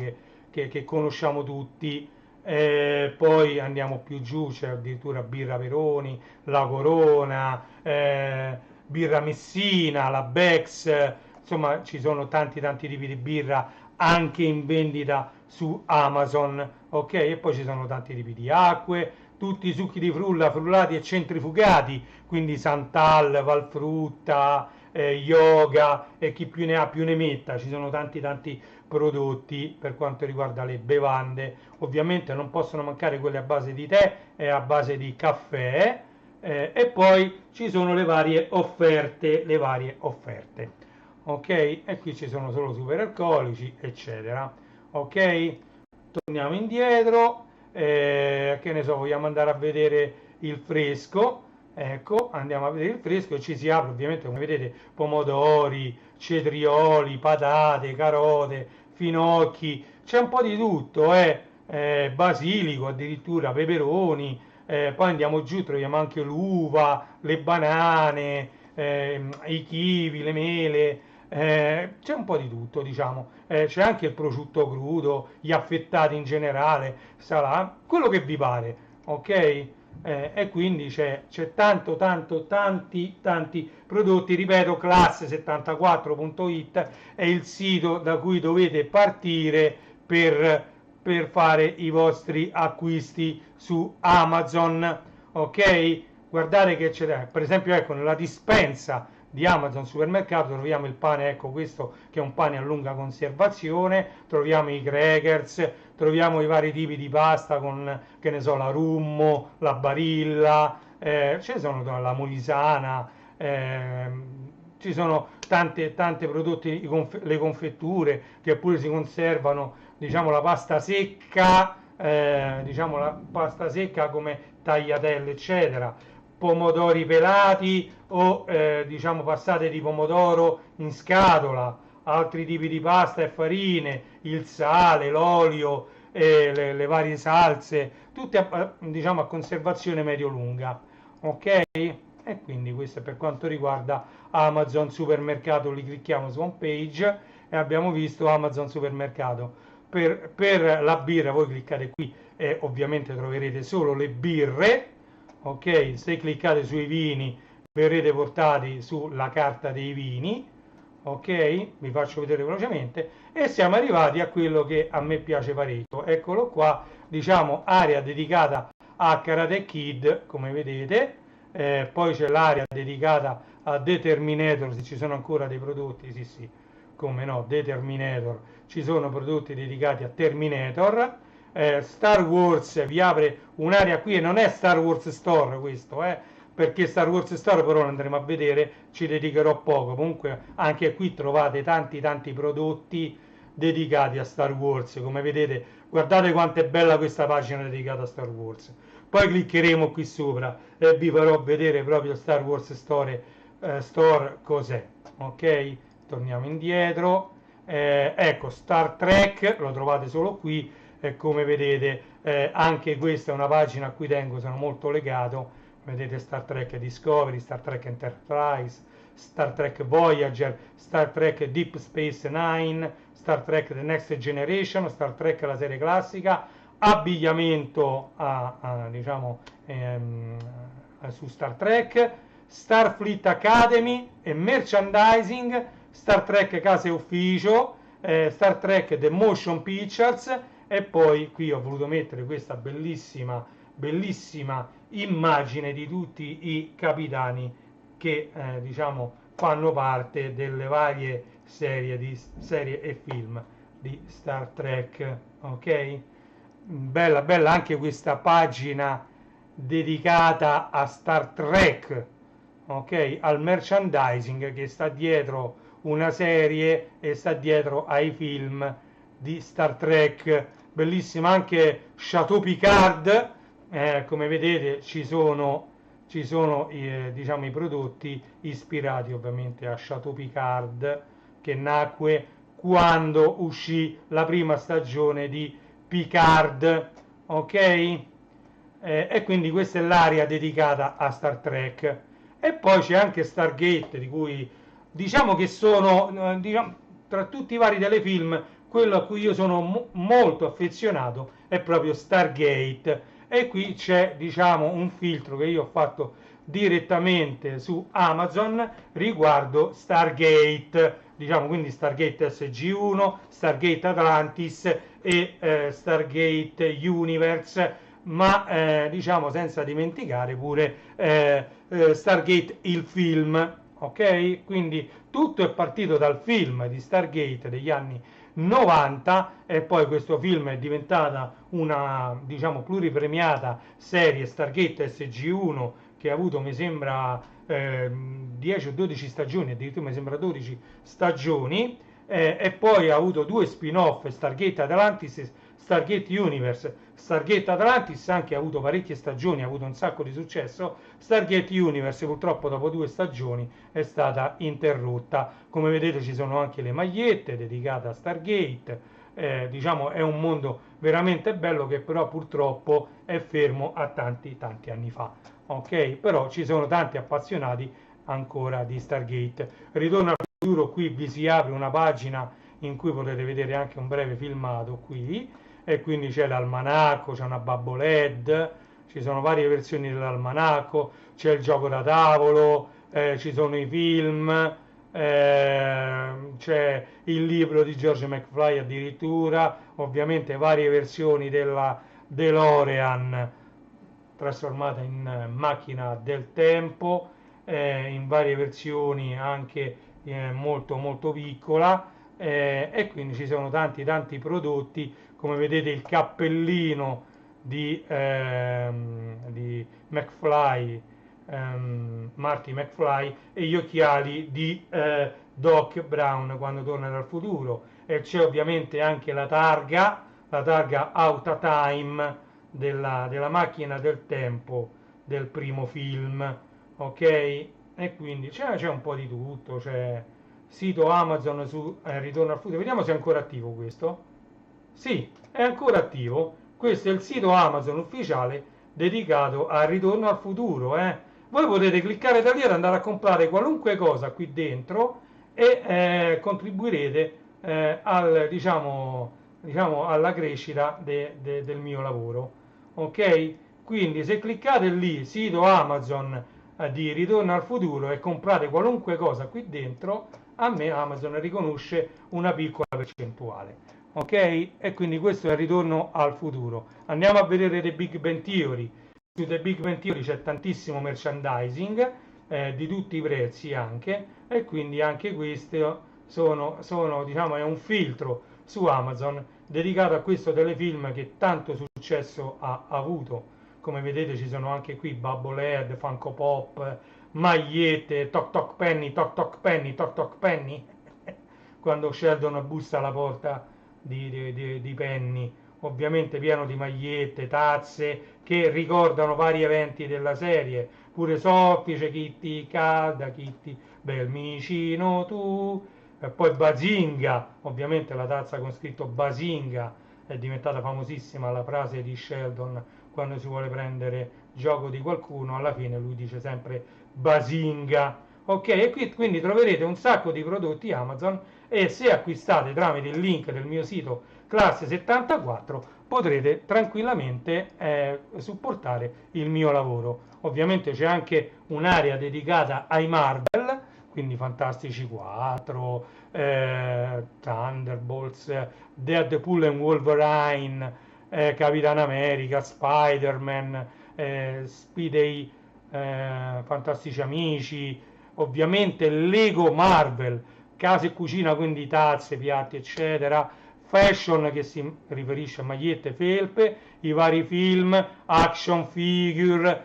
che conosciamo tutti. Poi andiamo più giù, c'è addirittura birra Peroni, la Corona, birra Messina, la Bex, insomma ci sono tanti tipi di birra anche in vendita su Amazon, ok? E poi ci sono tanti tipi di acque, tutti i succhi di frulla, frullati e centrifugati, quindi Santal, Valfrutta, Yoga, e chi più ne ha più ne metta. Ci sono tanti prodotti per quanto riguarda le bevande. Ovviamente non possono mancare quelle a base di tè e a base di caffè, e poi ci sono le varie offerte, ok? E qui ci sono solo superalcolici, eccetera, ok? torniamo indietro, che ne so, vogliamo andare a vedere il fresco, ecco, andiamo a vedere il fresco e ci si apre ovviamente, come vedete, pomodori, cetrioli, patate, carote, finocchi, c'è un po' di tutto, basilico addirittura, peperoni, poi andiamo giù, troviamo anche l'uva, le banane, i kiwi, le mele, c'è un po' di tutto, diciamo. C'è anche il prosciutto crudo, gli affettati in generale, sarà quello che vi pare, ok? E quindi c'è tanti prodotti, ripeto, classe74.it è il sito da cui dovete partire per fare i vostri acquisti su Amazon, ok? Guardate che c'è, per esempio, ecco, nella dispensa di Amazon supermercato troviamo il pane, ecco questo che è un pane a lunga conservazione, troviamo i crackers, troviamo i vari tipi di pasta con, che ne so, la rummo, la barilla, ci sono la molisana, ci sono tante prodotti, le confetture che pure si conservano, diciamo diciamo la pasta secca come tagliatelle, eccetera, pomodori pelati o diciamo passate di pomodoro in scatola, altri tipi di pasta e farine, il sale, l'olio, le varie salse, tutte diciamo a conservazione medio-lunga, ok? E quindi questo è per quanto riguarda Amazon Supermercato, li clicchiamo su home page e abbiamo visto Amazon Supermercato. Per la birra voi cliccate qui e ovviamente troverete solo le birre, ok? Se cliccate sui vini verrete portati sulla carta dei vini, ok? Vi faccio vedere velocemente e siamo arrivati a quello che a me piace parecchio, eccolo qua, diciamo area dedicata a Karate Kid, come vedete, poi c'è l'area dedicata a Determinator, se ci sono ancora dei prodotti, sì sì, come no, Determinator, ci sono prodotti dedicati a Terminator, Star Wars vi apre un'area qui e non è Star Wars Store questo, perché Star Wars Store però lo andremo a vedere, ci dedicherò poco, comunque anche qui trovate tanti prodotti dedicati a Star Wars, come vedete, guardate quanto è bella questa pagina dedicata a Star Wars. Poi cliccheremo qui sopra e vi farò vedere proprio Star Wars Store cos'è, ok? Torniamo indietro, ecco Star Trek, lo trovate solo qui e come vedete anche questa è una pagina a cui tengo, sono molto legato, vedete Star Trek Discovery, Star Trek Enterprise, Star Trek Voyager, Star Trek Deep Space Nine, Star Trek The Next Generation, Star Trek la serie classica, abbigliamento diciamo su Star Trek, Starfleet Academy e merchandising, Star Trek Case Ufficio, Star Trek The Motion Pictures e poi qui ho voluto mettere questa bellissima immagine di tutti i capitani che diciamo fanno parte delle varie serie e film di Star Trek, ok? Bella anche questa pagina dedicata a Star Trek, ok? Al merchandising che sta dietro una serie e sta dietro ai film di Star Trek. Bellissima anche Chateau Picard, come vedete ci sono diciamo, i prodotti ispirati ovviamente a Chateau Picard, che nacque quando uscì la prima stagione di Picard, ok? E quindi questa è l'area dedicata a Star Trek. E poi c'è anche Stargate, di cui diciamo che sono diciamo, tra tutti i vari telefilm quello a cui io sono molto affezionato è proprio Stargate, e qui c'è diciamo un filtro che io ho fatto direttamente su Amazon riguardo Stargate, diciamo quindi Stargate SG1, Stargate Atlantis e Stargate Universe, ma diciamo senza dimenticare pure Stargate il film, ok? Quindi tutto è partito dal film di Stargate degli anni 90 e poi questo film è diventata una diciamo pluripremiata serie Stargate SG1 che ha avuto mi sembra 10 o 12 stagioni, addirittura mi sembra 12 stagioni, e poi ha avuto due spin-off, Stargate Atlantis e Stargate Universe. Stargate Atlantis anche ha avuto parecchie stagioni, ha avuto un sacco di successo. Stargate Universe purtroppo dopo 2 stagioni è stata interrotta. Come vedete ci sono anche le magliette dedicate a Stargate. Diciamo è un mondo veramente bello che però purtroppo è fermo a tanti anni fa. Ok, però ci sono tanti appassionati ancora di Stargate. Ritorno al futuro, qui vi si apre una pagina in cui potete vedere anche un breve filmato qui, e quindi c'è l'almanacco, c'è una Babboled, ci sono varie versioni dell'almanacco, c'è il gioco da tavolo, ci sono i film, c'è il libro di George McFly addirittura, ovviamente varie versioni della DeLorean trasformata in macchina del tempo, in varie versioni anche molto piccola, e quindi ci sono tanti prodotti, come vedete il cappellino di McFly, Marty McFly, e gli occhiali di Doc Brown quando torna dal futuro, e c'è ovviamente anche la targa Out of Time della macchina del tempo del primo film, ok? E quindi c'è un po' di tutto, c'è sito Amazon su Ritorno al futuro, vediamo se è ancora attivo questo. Sì, è ancora attivo. Questo è il sito Amazon ufficiale dedicato al Ritorno al futuro. Voi potete cliccare da lì ed andare a comprare qualunque cosa qui dentro e contribuirete diciamo, alla crescita del mio lavoro. Ok? Quindi se cliccate lì, sito Amazon di Ritorno al futuro, e comprate qualunque cosa qui dentro, a me Amazon riconosce una piccola percentuale. Ok? E quindi questo è il Ritorno al futuro. Andiamo a vedere The Big Bang Theory. Su The Big Bang Theory c'è tantissimo merchandising di tutti i prezzi anche, e quindi anche questo sono diciamo, è un filtro su Amazon dedicato a questo telefilm che tanto successo ha avuto. Come vedete ci sono anche qui Babboled, Funko Pop, magliette, toc toc penny, toc toc penny, toc toc penny, quando Sheldon bussa alla porta di Penny, ovviamente pieno di magliette, tazze che ricordano vari eventi della serie, pure soffice, Kitty calda, Kitty bel micino tu, e poi Bazinga, ovviamente la tazza con scritto Bazinga è diventata famosissima, la frase di Sheldon quando si vuole prendere gioco di qualcuno, alla fine lui dice sempre Bazinga. Ok, e qui quindi troverete un sacco di prodotti Amazon, e se acquistate tramite il link del mio sito Classe 74 potrete tranquillamente supportare il mio lavoro. Ovviamente c'è anche un'area dedicata ai Marvel, quindi Fantastici 4, Thunderbolts, Deadpool and Wolverine, Capitan America, Spider-Man, Spidey, Fantastici Amici, ovviamente Lego Marvel, casa e cucina, quindi tazze, piatti, eccetera, fashion che si riferisce a magliette, felpe, i vari film, action figure,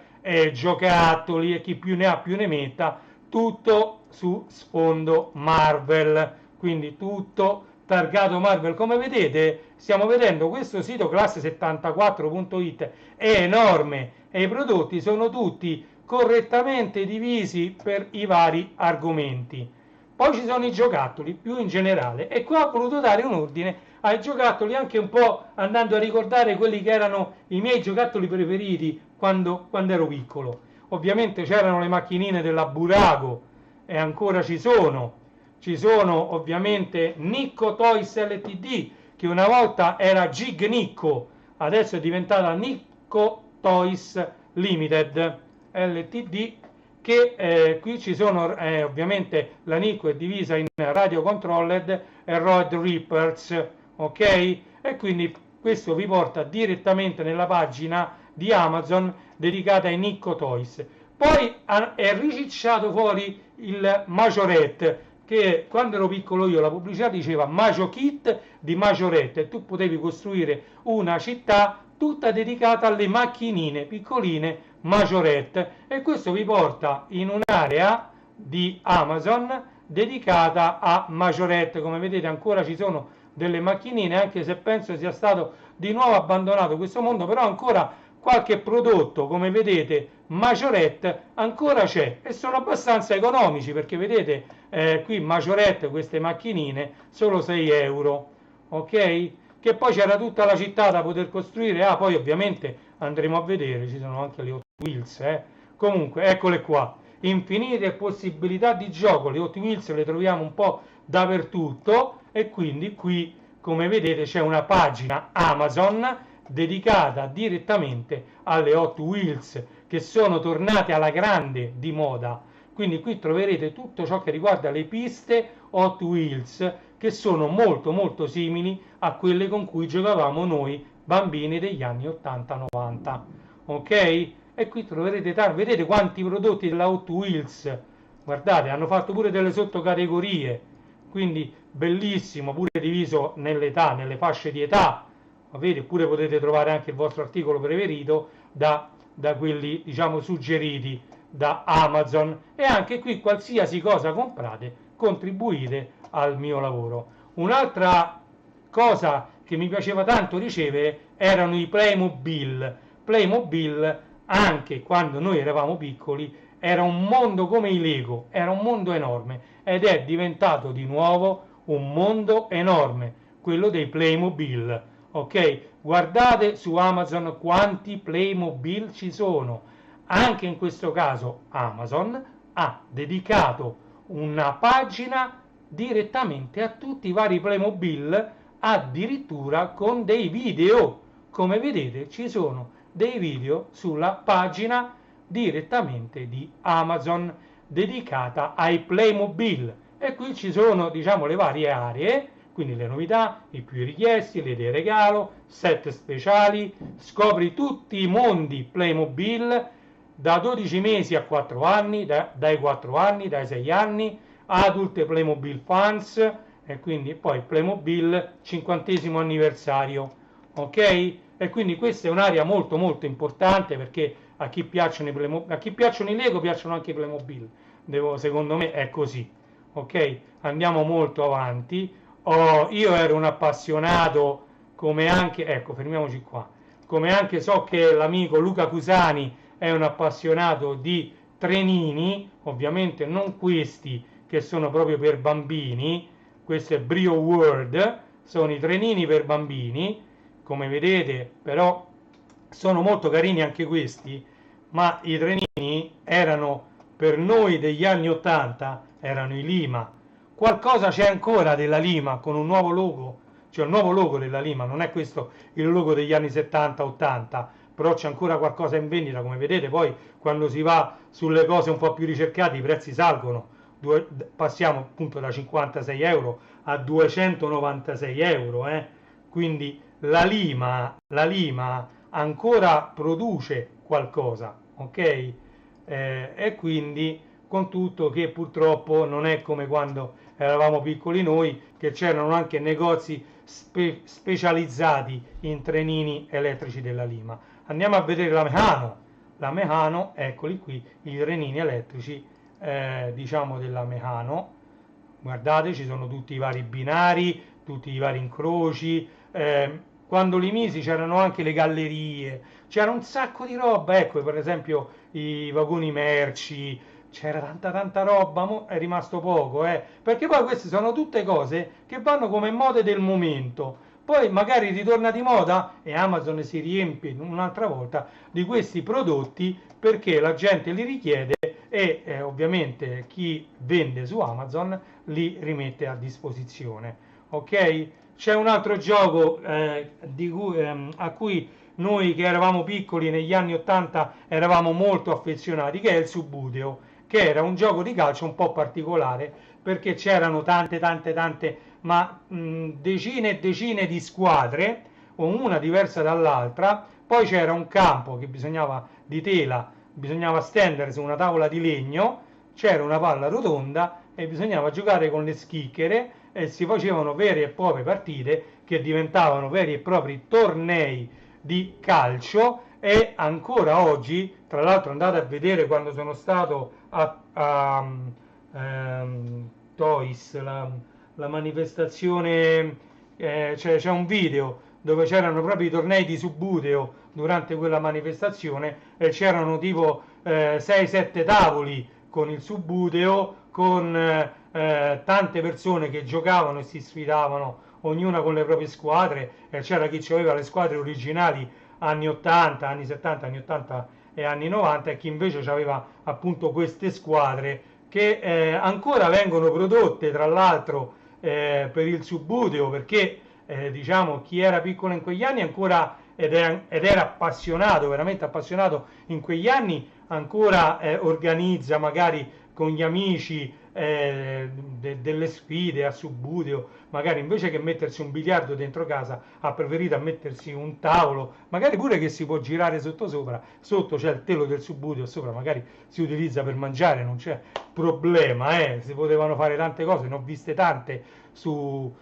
giocattoli, e chi più ne ha più ne metta, tutto su sfondo Marvel, quindi tutto targato Marvel. Come vedete stiamo vedendo questo sito classe74.it è enorme e i prodotti sono tutti correttamente divisi per i vari argomenti. Poi ci sono i giocattoli più in generale, e qua ho voluto dare un ordine ai giocattoli, anche un po' andando a ricordare quelli che erano i miei giocattoli preferiti quando ero piccolo. Ovviamente c'erano le macchinine della Burago, e ancora ci sono ovviamente Nicco Toys Ltd, che una volta era Gig Nicco, adesso è diventata Nicco Toys Limited Ltd, che qui ci sono ovviamente la Nicco è divisa in Radio Controlled e Road Rippers, ok? E quindi questo vi porta direttamente nella pagina di Amazon dedicata ai Nicco Toys. Poi è ricicciato fuori il Majorette, che quando ero piccolo io la pubblicità diceva Majo Kit di Majorette, e tu potevi costruire una città tutta dedicata alle macchinine piccoline Majorette, e questo vi porta in un'area di Amazon dedicata a Majorette. Come vedete ancora ci sono delle macchinine, anche se penso sia stato di nuovo abbandonato questo mondo, però ancora qualche prodotto, come vedete, Majorette ancora c'è e sono abbastanza economici, perché vedete qui Majorette, queste macchinine, solo 6 euro, ok? Che poi c'era tutta la città da poter costruire, poi ovviamente andremo a vedere, ci sono anche le Hot Wheels, comunque eccole qua, infinite possibilità di gioco, le Hot Wheels le troviamo un po' dappertutto, e quindi qui, come vedete, c'è una pagina Amazon dedicata direttamente alle Hot Wheels, che sono tornate alla grande di moda. Quindi qui troverete tutto ciò che riguarda le piste Hot Wheels, che sono molto molto simili a quelle con cui giocavamo noi bambini degli anni 80-90, ok? E qui troverete vedete quanti prodotti della Hot Wheels, guardate, hanno fatto pure delle sottocategorie, quindi bellissimo, pure diviso nell'età, nelle fasce di età, vedete, oppure potete trovare anche il vostro articolo preferito da quelli, diciamo, suggeriti da Amazon, e anche qui qualsiasi cosa comprate contribuite al mio lavoro. Un'altra cosa che mi piaceva tanto ricevere erano i Playmobil. Playmobil, anche quando noi eravamo piccoli, era un mondo come i Lego, era un mondo enorme, ed è diventato di nuovo un mondo enorme, quello dei Playmobil, ok? Guardate su Amazon quanti Playmobil ci sono. Anche in questo caso Amazon ha dedicato una pagina direttamente a tutti i vari Playmobil, addirittura con dei video. Come vedete ci sono dei video sulla pagina direttamente di Amazon dedicata ai Playmobil, e qui ci sono, diciamo, le varie aree, quindi le novità, i più richiesti, le idee regalo, set speciali, scopri tutti i mondi Playmobil da 12 mesi a 4 anni, dai 4 anni, dai 6 anni, Adult Playmobil Fans, e quindi poi Playmobil 50° anniversario, ok? E quindi questa è un'area molto molto importante, perché a chi piacciono i Lego piacciono anche i Playmobil, secondo me è così, ok? Andiamo molto avanti. Io ero un appassionato, come anche, ecco, fermiamoci qua, come anche so che l'amico Luca Cusani è un appassionato di trenini, ovviamente non questi che sono proprio per bambini, questo è Brio World, sono i trenini per bambini, come vedete, però sono molto carini anche questi, ma i trenini erano, per noi degli anni 80, erano i Lima. Qualcosa c'è ancora della Lima con un nuovo logo, cioè il nuovo logo della Lima, non è questo il logo degli anni 70-80, però c'è ancora qualcosa in vendita, come vedete. Poi quando si va sulle cose un po' più ricercate i prezzi salgono, passiamo appunto da 56 euro a 296 euro, quindi la Lima ancora produce qualcosa, ok? E quindi, con tutto che purtroppo non è come quando eravamo piccoli noi, che c'erano anche negozi specializzati in trenini elettrici della Lima. Andiamo a vedere la Mehano, eccoli qui i trenini elettrici, diciamo, della Mehano. Guardate, ci sono tutti i vari binari, tutti i vari incroci, quando li misi c'erano anche le gallerie, c'era un sacco di roba, ecco, per esempio i vagoni merci, c'era tanta roba, è rimasto poco, perché poi queste sono tutte cose che vanno come mode del momento, poi magari ritorna di moda e Amazon si riempie un'altra volta di questi prodotti perché la gente li richiede, e ovviamente chi vende su Amazon li rimette a disposizione, ok? C'è un altro gioco a cui noi che eravamo piccoli negli anni 80 eravamo molto affezionati, che è il Subbuteo, che era un gioco di calcio un po' particolare, perché c'erano tante, ma decine e decine di squadre, una diversa dall'altra, poi c'era un campo che bisognava di tela, bisognava stendere su una tavola di legno, c'era una palla rotonda e bisognava giocare con le schicchere, e si facevano vere e proprie partite che diventavano veri e propri tornei di calcio. E ancora oggi, tra l'altro, andate a vedere quando sono stato a Toys, la manifestazione c'è un video dove c'erano proprio i tornei di Subbuteo durante quella manifestazione e c'erano tipo 6-7 tavoli con il Subbuteo, con tante persone che giocavano e si sfidavano, ognuna con le proprie squadre, e c'era chi aveva le squadre originali anni 80, anni 70, anni 80 e anni 90 e chi invece aveva appunto queste squadre che ancora vengono prodotte tra l'altro per il Subbuteo, perché diciamo chi era piccolo in quegli anni ancora ed era appassionato, veramente appassionato in quegli anni, ancora organizza magari con gli amici delle sfide a Subbuteo, magari invece che mettersi un biliardo dentro casa ha preferito mettersi un tavolo, magari pure che si può girare sotto sopra, sotto c'è il telo del Subbuteo, sopra magari si utilizza per mangiare, non c'è problema, si potevano fare tante cose, ne ho viste tante sul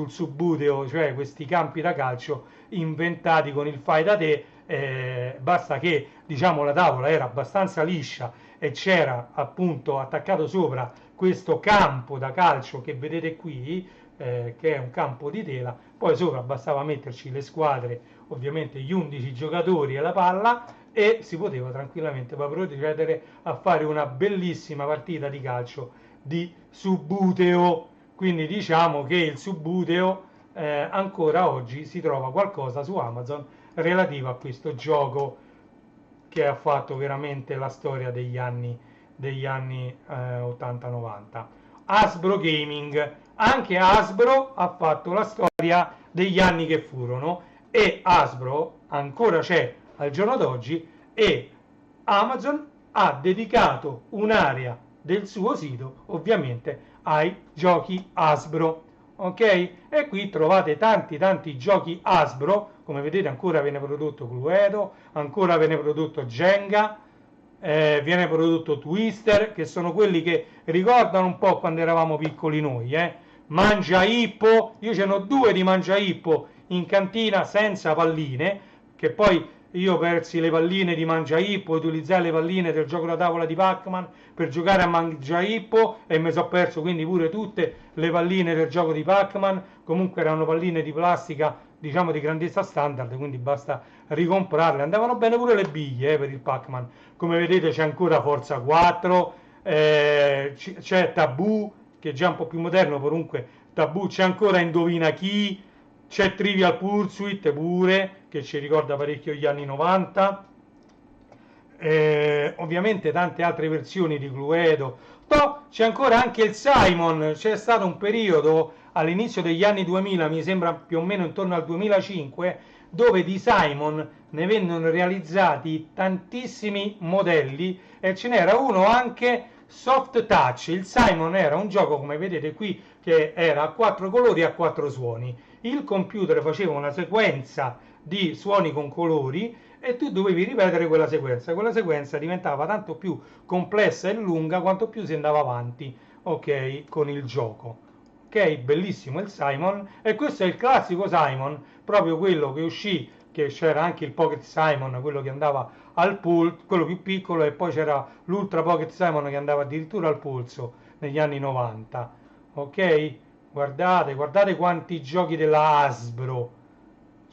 Subbuteo, cioè questi campi da calcio inventati con il fai da te, basta che diciamo la tavola era abbastanza liscia e c'era appunto attaccato sopra questo campo da calcio che vedete qui, che è un campo di tela, poi sopra bastava metterci le squadre, ovviamente gli 11 giocatori e la palla, e si poteva tranquillamente poi procedere a fare una bellissima partita di calcio di Subbuteo. Quindi diciamo che il Subbuteo ancora oggi si trova qualcosa su Amazon relativo a questo gioco che ha fatto veramente la storia degli anni 80-90. Hasbro Gaming, anche Hasbro ha fatto la storia degli anni che furono, e Hasbro ancora c'è al giorno d'oggi, e Amazon ha dedicato un'area del suo sito ovviamente ai giochi Hasbro, ok? E qui trovate tanti giochi Hasbro, come vedete ancora viene prodotto Cluedo, ancora viene prodotto Jenga, viene prodotto Twister, che sono quelli che ricordano un po' quando eravamo piccoli noi, Mangia Ippo, io ce n'ho due di Mangia Ippo in cantina senza palline, che poi io persi le palline di Mangia Ippo, utilizzai le palline del gioco da tavola di Pac-Man per giocare a Mangia Ippo e mi sono perso quindi pure tutte le palline del gioco di Pac-Man. Comunque erano palline di plastica, diciamo di grandezza standard, quindi basta ricomprarle. Andavano bene pure le biglie per il Pac-Man. Come vedete c'è ancora Forza 4, c'è Tabù, che è già un po' più moderno, comunque Tabù, c'è ancora Indovina Chi, c'è Trivial Pursuit pure, che ci ricorda parecchio gli anni 90, ovviamente tante altre versioni di Cluedo. C'è ancora anche il Simon, c'è stato un periodo all'inizio degli anni 2000, mi sembra più o meno intorno al 2005, dove di Simon ne vennero realizzati tantissimi modelli e ce n'era uno anche soft touch. Il Simon era un gioco, come vedete qui, che era a 4 colori e a 4 suoni. Il computer faceva una sequenza di suoni con colori e tu dovevi ripetere quella sequenza diventava tanto più complessa e lunga quanto più si andava avanti, ok, con il gioco. Ok, bellissimo il Simon, e questo è il classico Simon, proprio quello che uscì, che c'era anche il Pocket Simon, quello che andava al pulso, quello più piccolo, e poi c'era l'Ultra Pocket Simon che andava addirittura al polso negli anni 90. Ok, guardate quanti giochi della Hasbro,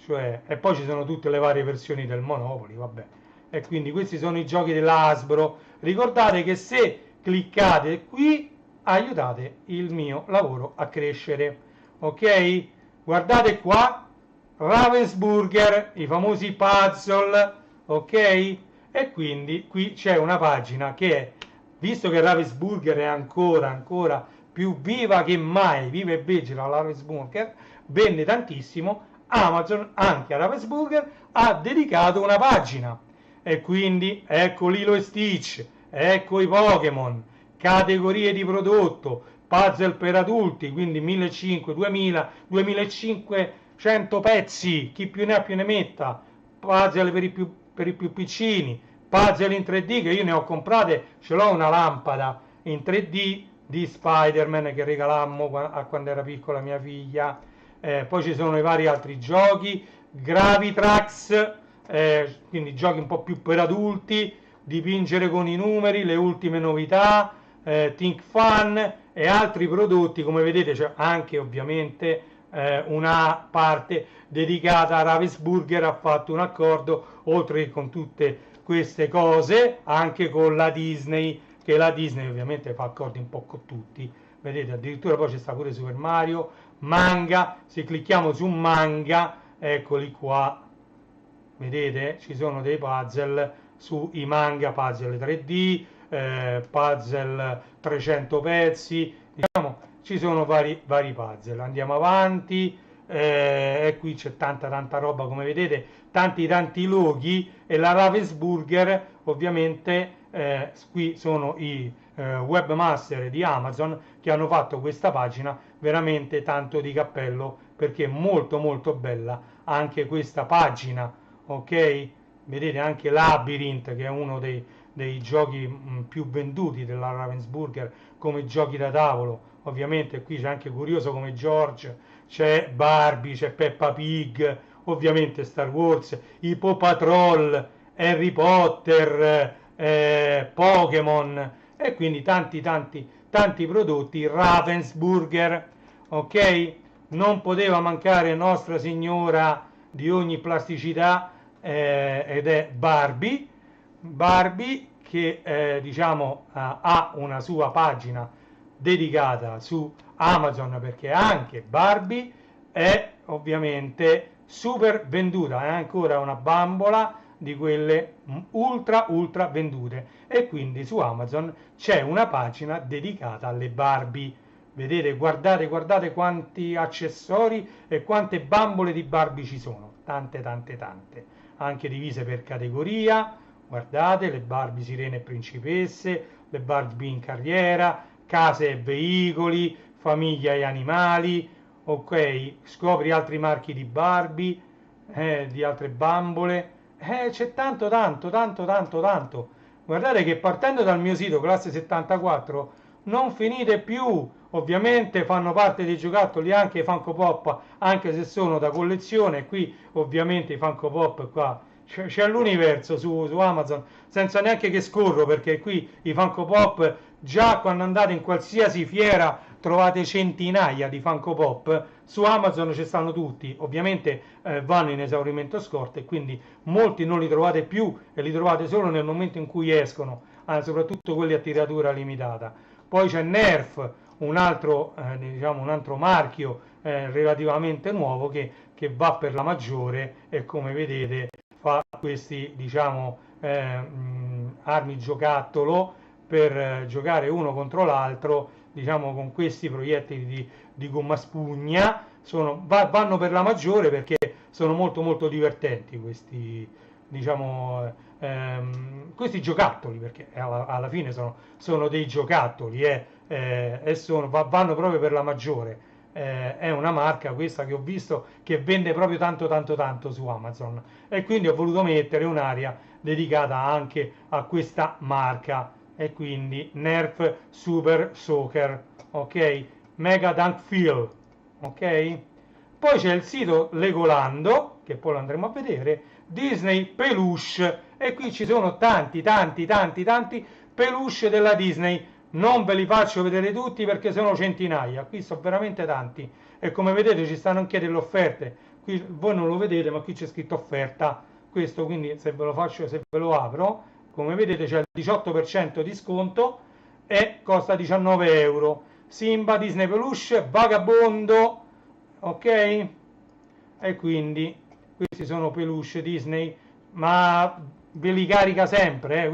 cioè, e poi ci sono tutte le varie versioni del Monopoly, vabbè. E quindi questi sono i giochi della Hasbro. Ricordate che se cliccate qui aiutate il mio lavoro a crescere, ok? Guardate qua, Ravensburger, i famosi puzzle, ok? E quindi qui c'è una pagina che è, visto che Ravensburger è ancora più viva che mai, viva e vegeta la Ravensburger, vende tantissimo, Amazon anche a Ravensburger ha dedicato una pagina, e quindi ecco Lilo e Stitch, ecco i Pokémon, categorie di prodotto, puzzle per adulti, quindi 1500, 2000, 2500 pezzi, chi più ne ha più ne metta, puzzle per i più piccini, puzzle in 3D, che io ne ho comprate, ce l'ho una lampada in 3D di Spider-Man che regalammo a quando era piccola mia figlia. Poi ci sono i vari altri giochi, Gravitrax, quindi giochi un po' più per adulti, dipingere con i numeri, le ultime novità, Think Fun e altri prodotti. Come vedete c'è anche ovviamente una parte dedicata a Ravensburger, ha fatto un accordo, oltre che con tutte queste cose, anche con la Disney, che la Disney ovviamente fa accordi un po' con tutti, vedete, addirittura poi c'è sta pure Super Mario, manga, se clicchiamo su manga, eccoli qua, vedete, ci sono dei puzzle sui manga, puzzle 3D, puzzle 300 pezzi, diciamo, ci sono vari puzzle. Andiamo avanti, e qui c'è tanta roba, come vedete, tanti loghi, e la Ravensburger, ovviamente, qui sono i webmaster di Amazon che hanno fatto questa pagina, veramente tanto di cappello, perché è molto bella anche questa pagina, ok? Vedete anche Labyrinth, che è uno dei giochi più venduti della Ravensburger come giochi da tavolo. Ovviamente qui c'è anche Curioso come George, c'è Barbie, c'è Peppa Pig, ovviamente Star Wars, i Paw Patrol, Harry Potter, Pokémon, e quindi tanti prodotti Ravensburger, ok? Non poteva mancare Nostra Signora di ogni plasticità, ed è Barbie che diciamo ha una sua pagina dedicata su Amazon, perché anche Barbie è ovviamente super venduta, è ancora una bambola di quelle ultra vendute, e quindi su Amazon c'è una pagina dedicata alle Barbie. Vedete, guardate quanti accessori e quante bambole di Barbie ci sono, tante, anche divise per categoria. Guardate, le Barbie sirene e principesse, le Barbie in carriera, case e veicoli, famiglia e animali, ok, scopri altri marchi di Barbie, di altre bambole, c'è tanto. Guardate che partendo dal mio sito Classe 74 non finite più. Ovviamente fanno parte dei giocattoli anche i Funko Pop, anche se sono da collezione. Qui ovviamente i Funko Pop, qua c'è l'universo su Amazon, senza neanche che scorro, perché qui i Funko Pop, già quando andate in qualsiasi fiera trovate centinaia di Funko Pop, su Amazon ci stanno tutti. Ovviamente vanno in esaurimento scorte, e quindi molti non li trovate più, e li trovate solo nel momento in cui escono, soprattutto quelli a tiratura limitata. Poi c'è Nerf, diciamo un altro marchio relativamente nuovo, che va per la maggiore, e come vedete fa questi, diciamo, armi giocattolo per giocare uno contro l'altro, diciamo, con questi proiettili di gomma spugna. Vanno per la maggiore perché sono molto divertenti questi, diciamo, questi giocattoli, perché alla fine sono dei giocattoli, e vanno proprio per la maggiore. È una marca questa che ho visto che vende proprio tanto su Amazon, e quindi ho voluto mettere un'area dedicata anche a questa marca, e quindi Nerf Super Soccer, ok? Mega Dunk Feel, ok? Poi c'è il sito Legolando, che poi lo andremo a vedere, Disney Peluche, e qui ci sono tanti peluche della Disney. Non ve li faccio vedere tutti perché sono centinaia, qui sono veramente tanti, e come vedete ci stanno anche delle offerte. Qui voi non lo vedete, ma qui c'è scritto offerta, questo, quindi se ve lo faccio, se ve lo apro, come vedete c'è il 18% di sconto e costa 19 euro. Simba, Disney Peluche, Vagabondo, ok? E quindi questi sono peluche Disney, ma ve li carica sempre,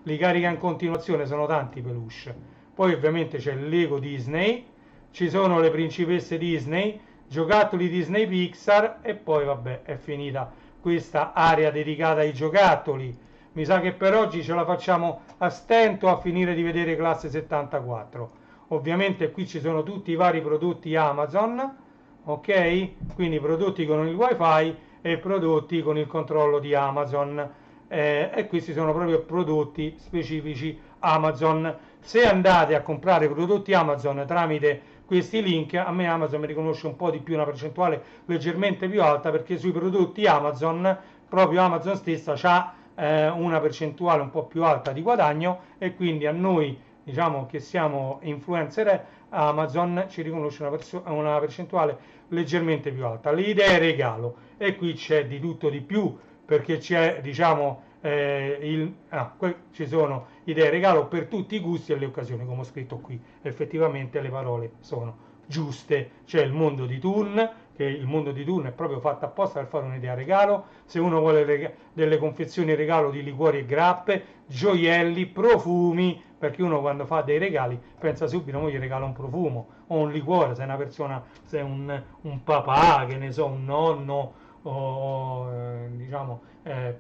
li carica in continuazione, sono tanti peluche. Poi ovviamente c'è il Lego Disney, ci sono le principesse Disney, giocattoli Disney Pixar, e poi vabbè, è finita questa area dedicata ai giocattoli. Mi sa che per oggi ce la facciamo a stento a finire di vedere Classe 74. Ovviamente qui ci sono tutti i vari prodotti Amazon, ok? Quindi prodotti con il wifi e prodotti con il controllo di Amazon, e questi sono proprio prodotti specifici Amazon. Se andate a comprare prodotti Amazon tramite questi link, a me Amazon mi riconosce un po' di più, una percentuale leggermente più alta, perché sui prodotti Amazon, proprio Amazon stessa ha una percentuale un po' più alta di guadagno, e quindi a noi, diciamo, che siamo influencer Amazon ci riconosce una percentuale leggermente più alta. Le idee regalo, e qui c'è di tutto di più, perché c'è, diciamo, ci sono idee regalo per tutti i gusti e le occasioni, come ho scritto qui. Effettivamente le parole sono giuste. C'è il mondo di Thun, che il mondo di Thun è proprio fatto apposta per fare un'idea regalo. Se uno vuole delle confezione regalo di liquori e grappe, gioielli, profumi, perché uno quando fa dei regali pensa subito, mo gli regala un profumo o un liquore, se è una persona, se è un papà, che ne so, un nonno, o diciamo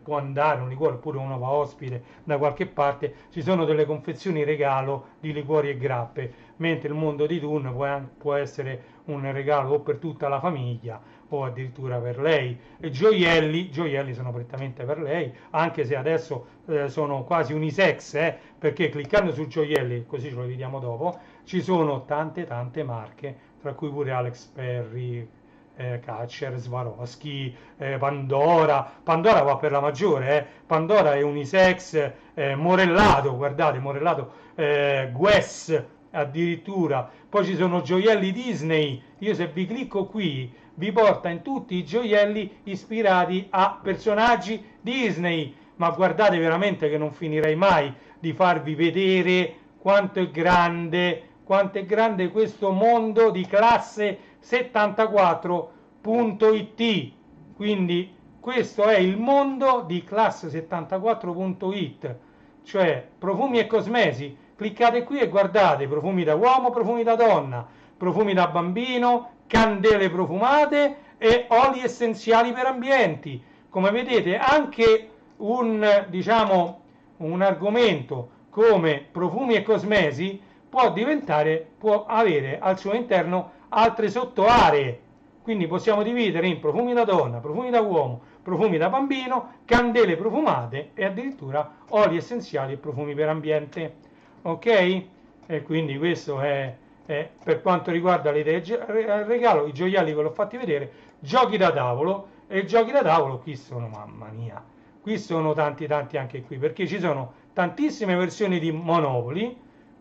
può andare un liquore, oppure uno va ospite da qualche parte, ci sono delle confezioni regalo di liquori e grappe, mentre il mondo di Thun può essere un regalo o per tutta la famiglia o addirittura per lei. E gioielli sono prettamente per lei, anche se adesso sono quasi unisex, perché cliccando su gioielli, così ce lo vediamo dopo, ci sono tante marche, tra cui pure Alex Perry, Catcher, Swarovski, Pandora va per la maggiore, Pandora è unisex, morellato, guardate, morellato, Guess addirittura. Poi ci sono gioielli Disney, io se vi clicco qui vi porta in tutti i gioielli ispirati a personaggi Disney, ma guardate veramente che non finirei mai di farvi vedere quanto è grande questo mondo di classe 74.it. Quindi questo è il mondo di classe 74.it, cioè profumi e cosmesi. Cliccate qui e guardate profumi da uomo, profumi da donna, profumi da bambino, candele profumate e oli essenziali per ambienti. Come vedete anche un argomento come profumi e cosmesi può avere al suo interno altre sottoaree. Quindi possiamo dividere in profumi da donna, profumi da uomo, profumi da bambino, candele profumate e addirittura oli essenziali e profumi per ambiente. Ok? E quindi questo è per quanto riguarda le idee regalo. I gioielli ve l'ho fatti vedere, giochi da tavolo, e i giochi da tavolo qui sono, mamma mia, qui sono tanti anche qui, perché ci sono tantissime versioni di Monopoly,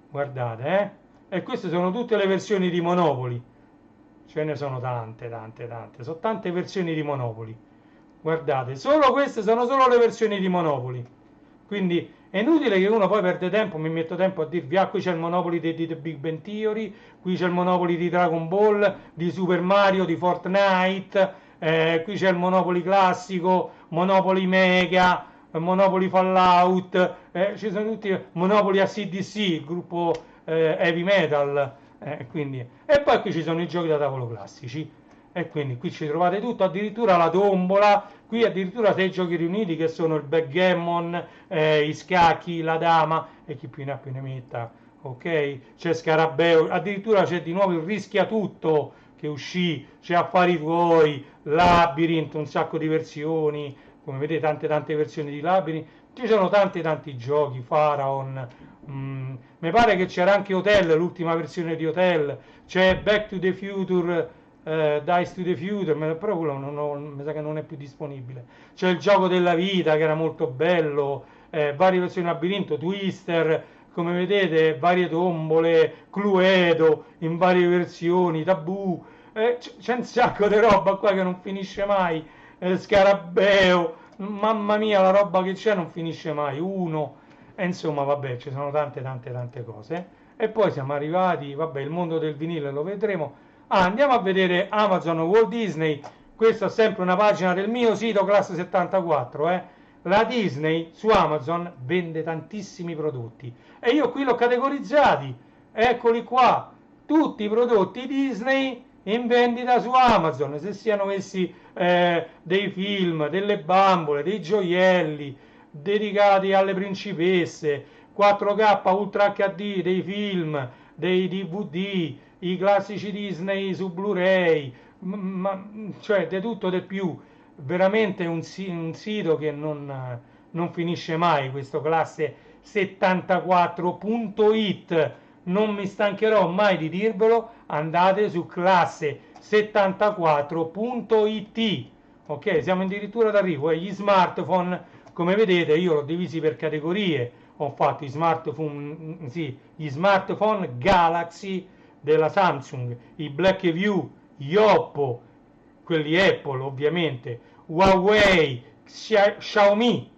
guardate, e queste sono tutte le versioni di Monopoly, ce ne sono tante, sono tante versioni di Monopoly, guardate, solo queste sono solo le versioni di Monopoly, quindi è inutile che uno poi perde tempo, mi metto tempo a dirvi, qui c'è il Monopoly di The Big Bang Theory, qui c'è il Monopoly di Dragon Ball, di Super Mario, di Fortnite, qui c'è il Monopoly classico, Monopoly Mega, Monopoly Fallout, ci sono tutti Monopoly ACDC, il gruppo heavy metal, quindi, e poi qui ci sono i giochi da tavolo classici, e quindi qui ci trovate tutto, addirittura la tombola, qui addirittura 6 giochi riuniti che sono il backgammon, i scacchi, la dama e chi più ne ha più ne metta, ok? C'è Scarabeo, addirittura c'è di nuovo il Rischia Tutto che uscì, c'è Affari Tuoi, Labyrinth, un sacco di versioni, come vedete tante versioni di Labyrinth, ci sono tanti giochi, Pharaon, mi pare che c'era anche Hotel, l'ultima versione di Hotel, c'è Back to the Future, Dice to the Future, però quello mi sa che non è più disponibile. C'è il gioco della vita che era molto bello, varie versioni labirinto, Twister, come vedete, varie tombole, Cluedo in varie versioni, Tabù, c'è un sacco di roba qua che non finisce mai, Scarabeo, mamma mia la roba che c'è non finisce mai, Uno, e insomma vabbè, ci sono tante cose. E poi siamo arrivati, vabbè, il mondo del vinile lo vedremo. Andiamo a vedere Amazon Walt Disney, questa è sempre una pagina del mio sito Classe 74, La Disney su Amazon vende tantissimi prodotti e io qui l'ho categorizzati, eccoli qua, tutti i prodotti Disney in vendita su Amazon, se siano essi dei film, delle bambole, dei gioielli dedicati alle principesse, 4K Ultra HD, dei film, dei DVD, i classici Disney su Blu-ray, cioè di tutto di più, veramente un sito che non finisce mai, questo Classe 74.it, non mi stancherò mai di dirvelo, andate su Classe 74.it, ok, siamo addirittura d'arrivo, gli smartphone, come vedete io l'ho divisi per categorie, ho fatto gli smartphone Galaxy, della Samsung, i Blackview, gli Oppo, quelli Apple ovviamente, Huawei, Xiaomi,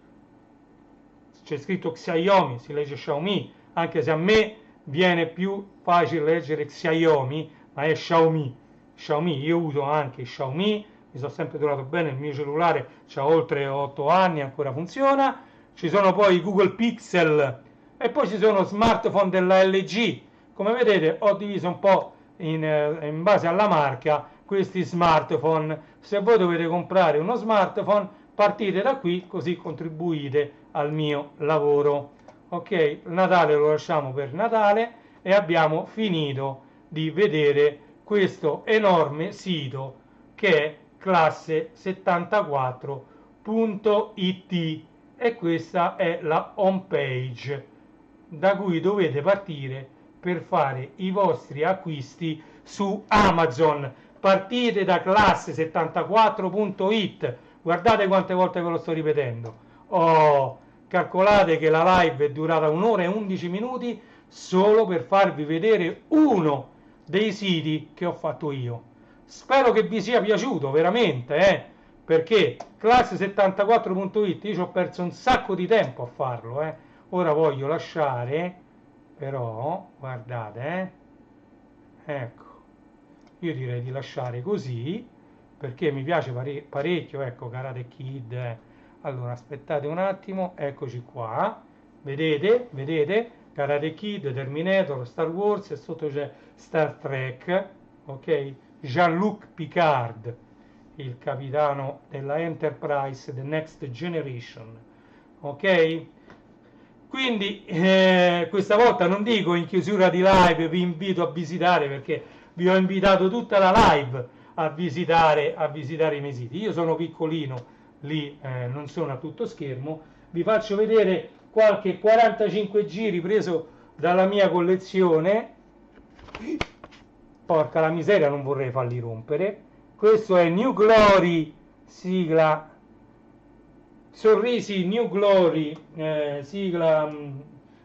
c'è scritto Xiaomi, si legge Xiaomi, anche se a me viene più facile leggere Xiaomi, ma è Xiaomi. Xiaomi, io uso anche Xiaomi, mi sono sempre trovato bene, il mio cellulare ha oltre 8 anni, ancora funziona. Ci sono poi i Google Pixel e poi ci sono smartphone della LG. Come vedete ho diviso un po' in base alla marca questi smartphone. Se voi dovete comprare uno smartphone, partite da qui, così contribuite al mio lavoro. Ok, il Natale lo lasciamo per Natale e abbiamo finito di vedere questo enorme sito che è classe74.it e questa è la home page da cui dovete partire per fare i vostri acquisti su Amazon. Partite da classe74.it. Guardate quante volte ve lo sto ripetendo. Oh, calcolate che la live è durata 1 ora e 11 minuti solo per farvi vedere uno dei siti che ho fatto io. Spero che vi sia piaciuto veramente, perché classe74.it io ci ho perso un sacco di tempo a farlo. Ora voglio lasciare, però, guardate, ecco, io direi di lasciare così, perché mi piace parecchio, ecco, Karate Kid. Allora, aspettate un attimo, eccoci qua, vedete, Karate Kid, Terminator, Star Wars e sotto c'è Star Trek, ok? Jean-Luc Picard, il capitano della Enterprise, The Next Generation, ok? Quindi questa volta non dico in chiusura di live vi invito a visitare, perché vi ho invitato tutta la live a visitare i miei siti. Io sono piccolino lì, non sono a tutto schermo, vi faccio vedere qualche 45 giri preso dalla mia collezione. Porca la miseria, non vorrei farli rompere. Questo è New Glory, sigla Sorrisi New Glory, sigla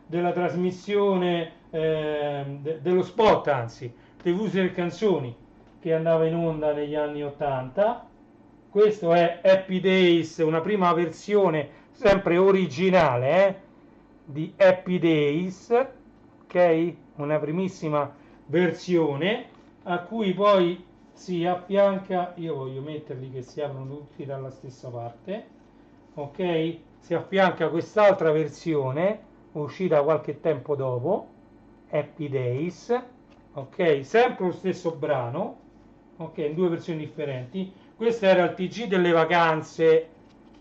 della trasmissione dello spot, anzi TV delle canzoni, che andava in onda negli anni 80. Questo è Happy Days, una prima versione sempre originale di Happy Days, ok? Una primissima versione a cui poi si affianca, io voglio metterli che si aprono tutti dalla stessa parte, ok? Si affianca quest'altra versione uscita qualche tempo dopo, Happy Days, ok? Sempre lo stesso brano, ok? In 2 versioni differenti. Questo era il TG delle vacanze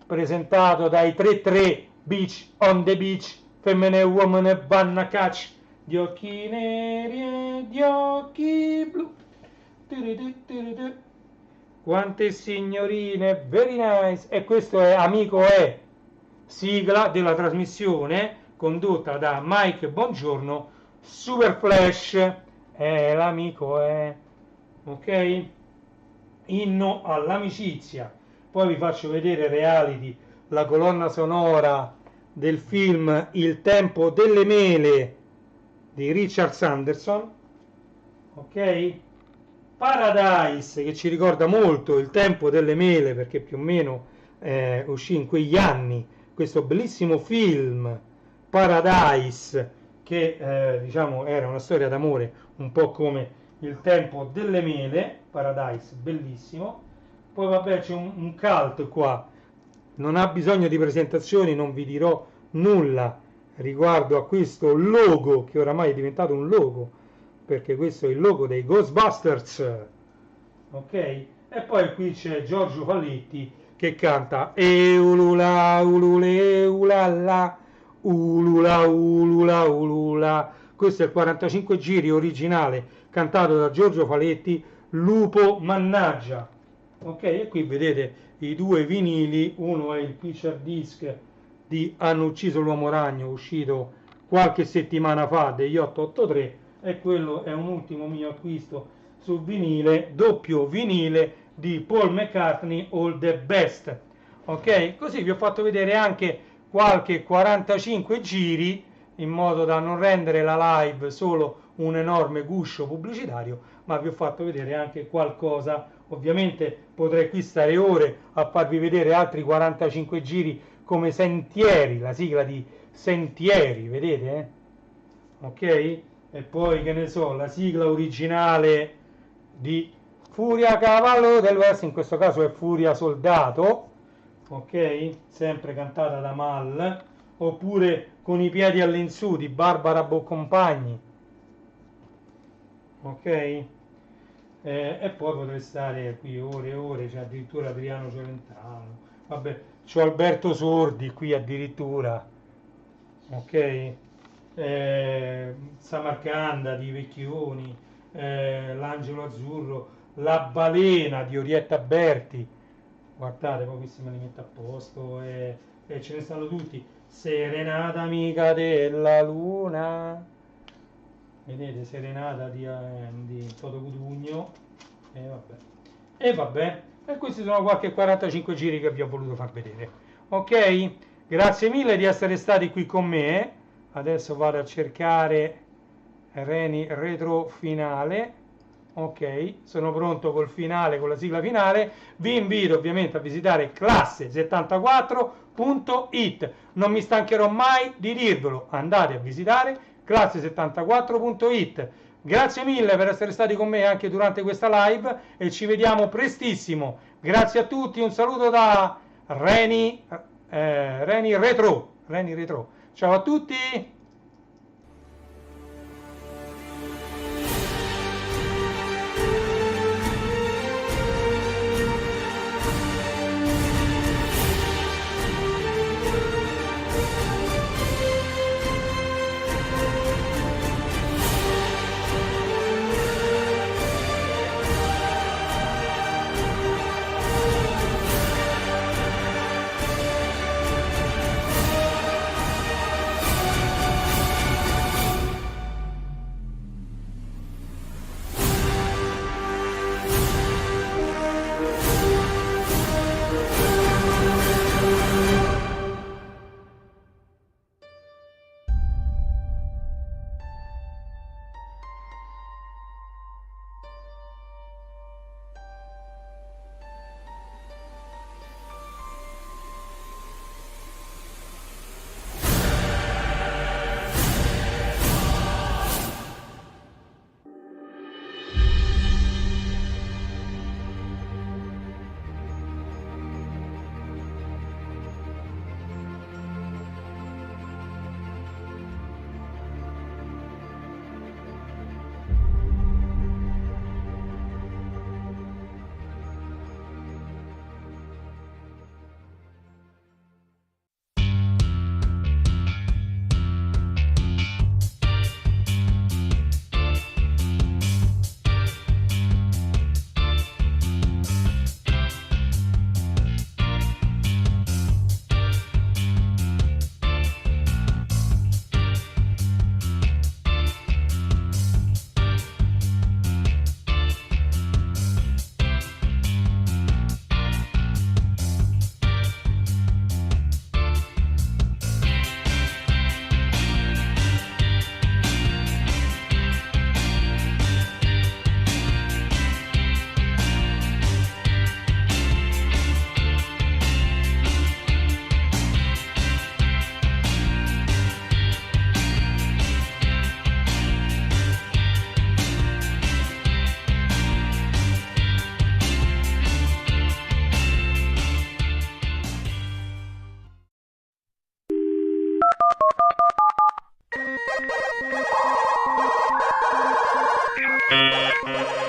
presentato dai 3-3 Beach on the Beach, femmine e uomini vanno catch, di occhi neri e di occhi blu. Quante signorine, very nice. E questo è Amico è, sigla della trasmissione condotta da Mike Bongiorno, Super Flash. L'amico è, ok? Inno all'amicizia. Poi vi faccio vedere reality, la colonna sonora del film Il tempo delle mele di Richard Sanderson, ok? Paradise, che ci ricorda molto Il tempo delle mele, perché più o meno uscì in quegli anni questo bellissimo film Paradise, che diciamo era una storia d'amore un po' come Il tempo delle mele. Paradise, bellissimo. Poi vabbè, c'è un cult qua, non ha bisogno di presentazioni, non vi dirò nulla riguardo a questo logo, che oramai è diventato un logo, perché questo è il logo dei Ghostbusters, ok? E poi qui c'è Giorgio Falletti che canta Eulula ulule ulala ulula ulula ulula. Questo è il 45 giri originale cantato da Giorgio Falletti, Lupo mannaggia, ok? E qui vedete i 2 vinili, uno è il picture disc di Hanno ucciso l'uomo ragno, uscito qualche settimana fa, degli 883, e quello è un ultimo mio acquisto su vinile, doppio vinile di Paul McCartney, All the Best, ok? Così vi ho fatto vedere anche qualche 45 giri in modo da non rendere la live solo un enorme guscio pubblicitario, ma vi ho fatto vedere anche qualcosa. Ovviamente potrei qui stare ore a farvi vedere altri 45 giri come Sentieri, la sigla di Sentieri, vedete? Ok? E poi che ne so, la sigla originale di Furia Cavallo del West, in questo caso è Furia Soldato, ok? Sempre cantata da Mal, oppure Con i piedi all'insù di Barbara Boncompagni, ok? E poi potrei stare qui ore e ore, c'è addirittura Adriano Celentano, vabbè, c'ho Alberto Sordi qui addirittura, ok? Samarcanda di Vecchioni, l'Angelo Azzurro, La Balena di Orietta Berti, guardate, poi questi me li metto a posto, e ce ne stanno tutti, Serenata amica della luna, vedete, Serenata di Toto Cutugno, e vabbè, e questi sono qualche 45 giri che vi ho voluto far vedere, ok? Grazie mille di essere stati qui con me. Adesso vado a cercare Reni retro finale, ok, sono pronto col finale, con la sigla finale. Vi invito ovviamente a visitare classe74.it, non mi stancherò mai di dirvelo, andate a visitare classe74.it. Grazie mille per essere stati con me anche durante questa live e ci vediamo prestissimo. Grazie a tutti, un saluto da Reni Retro. Ciao a tutti! Thank you.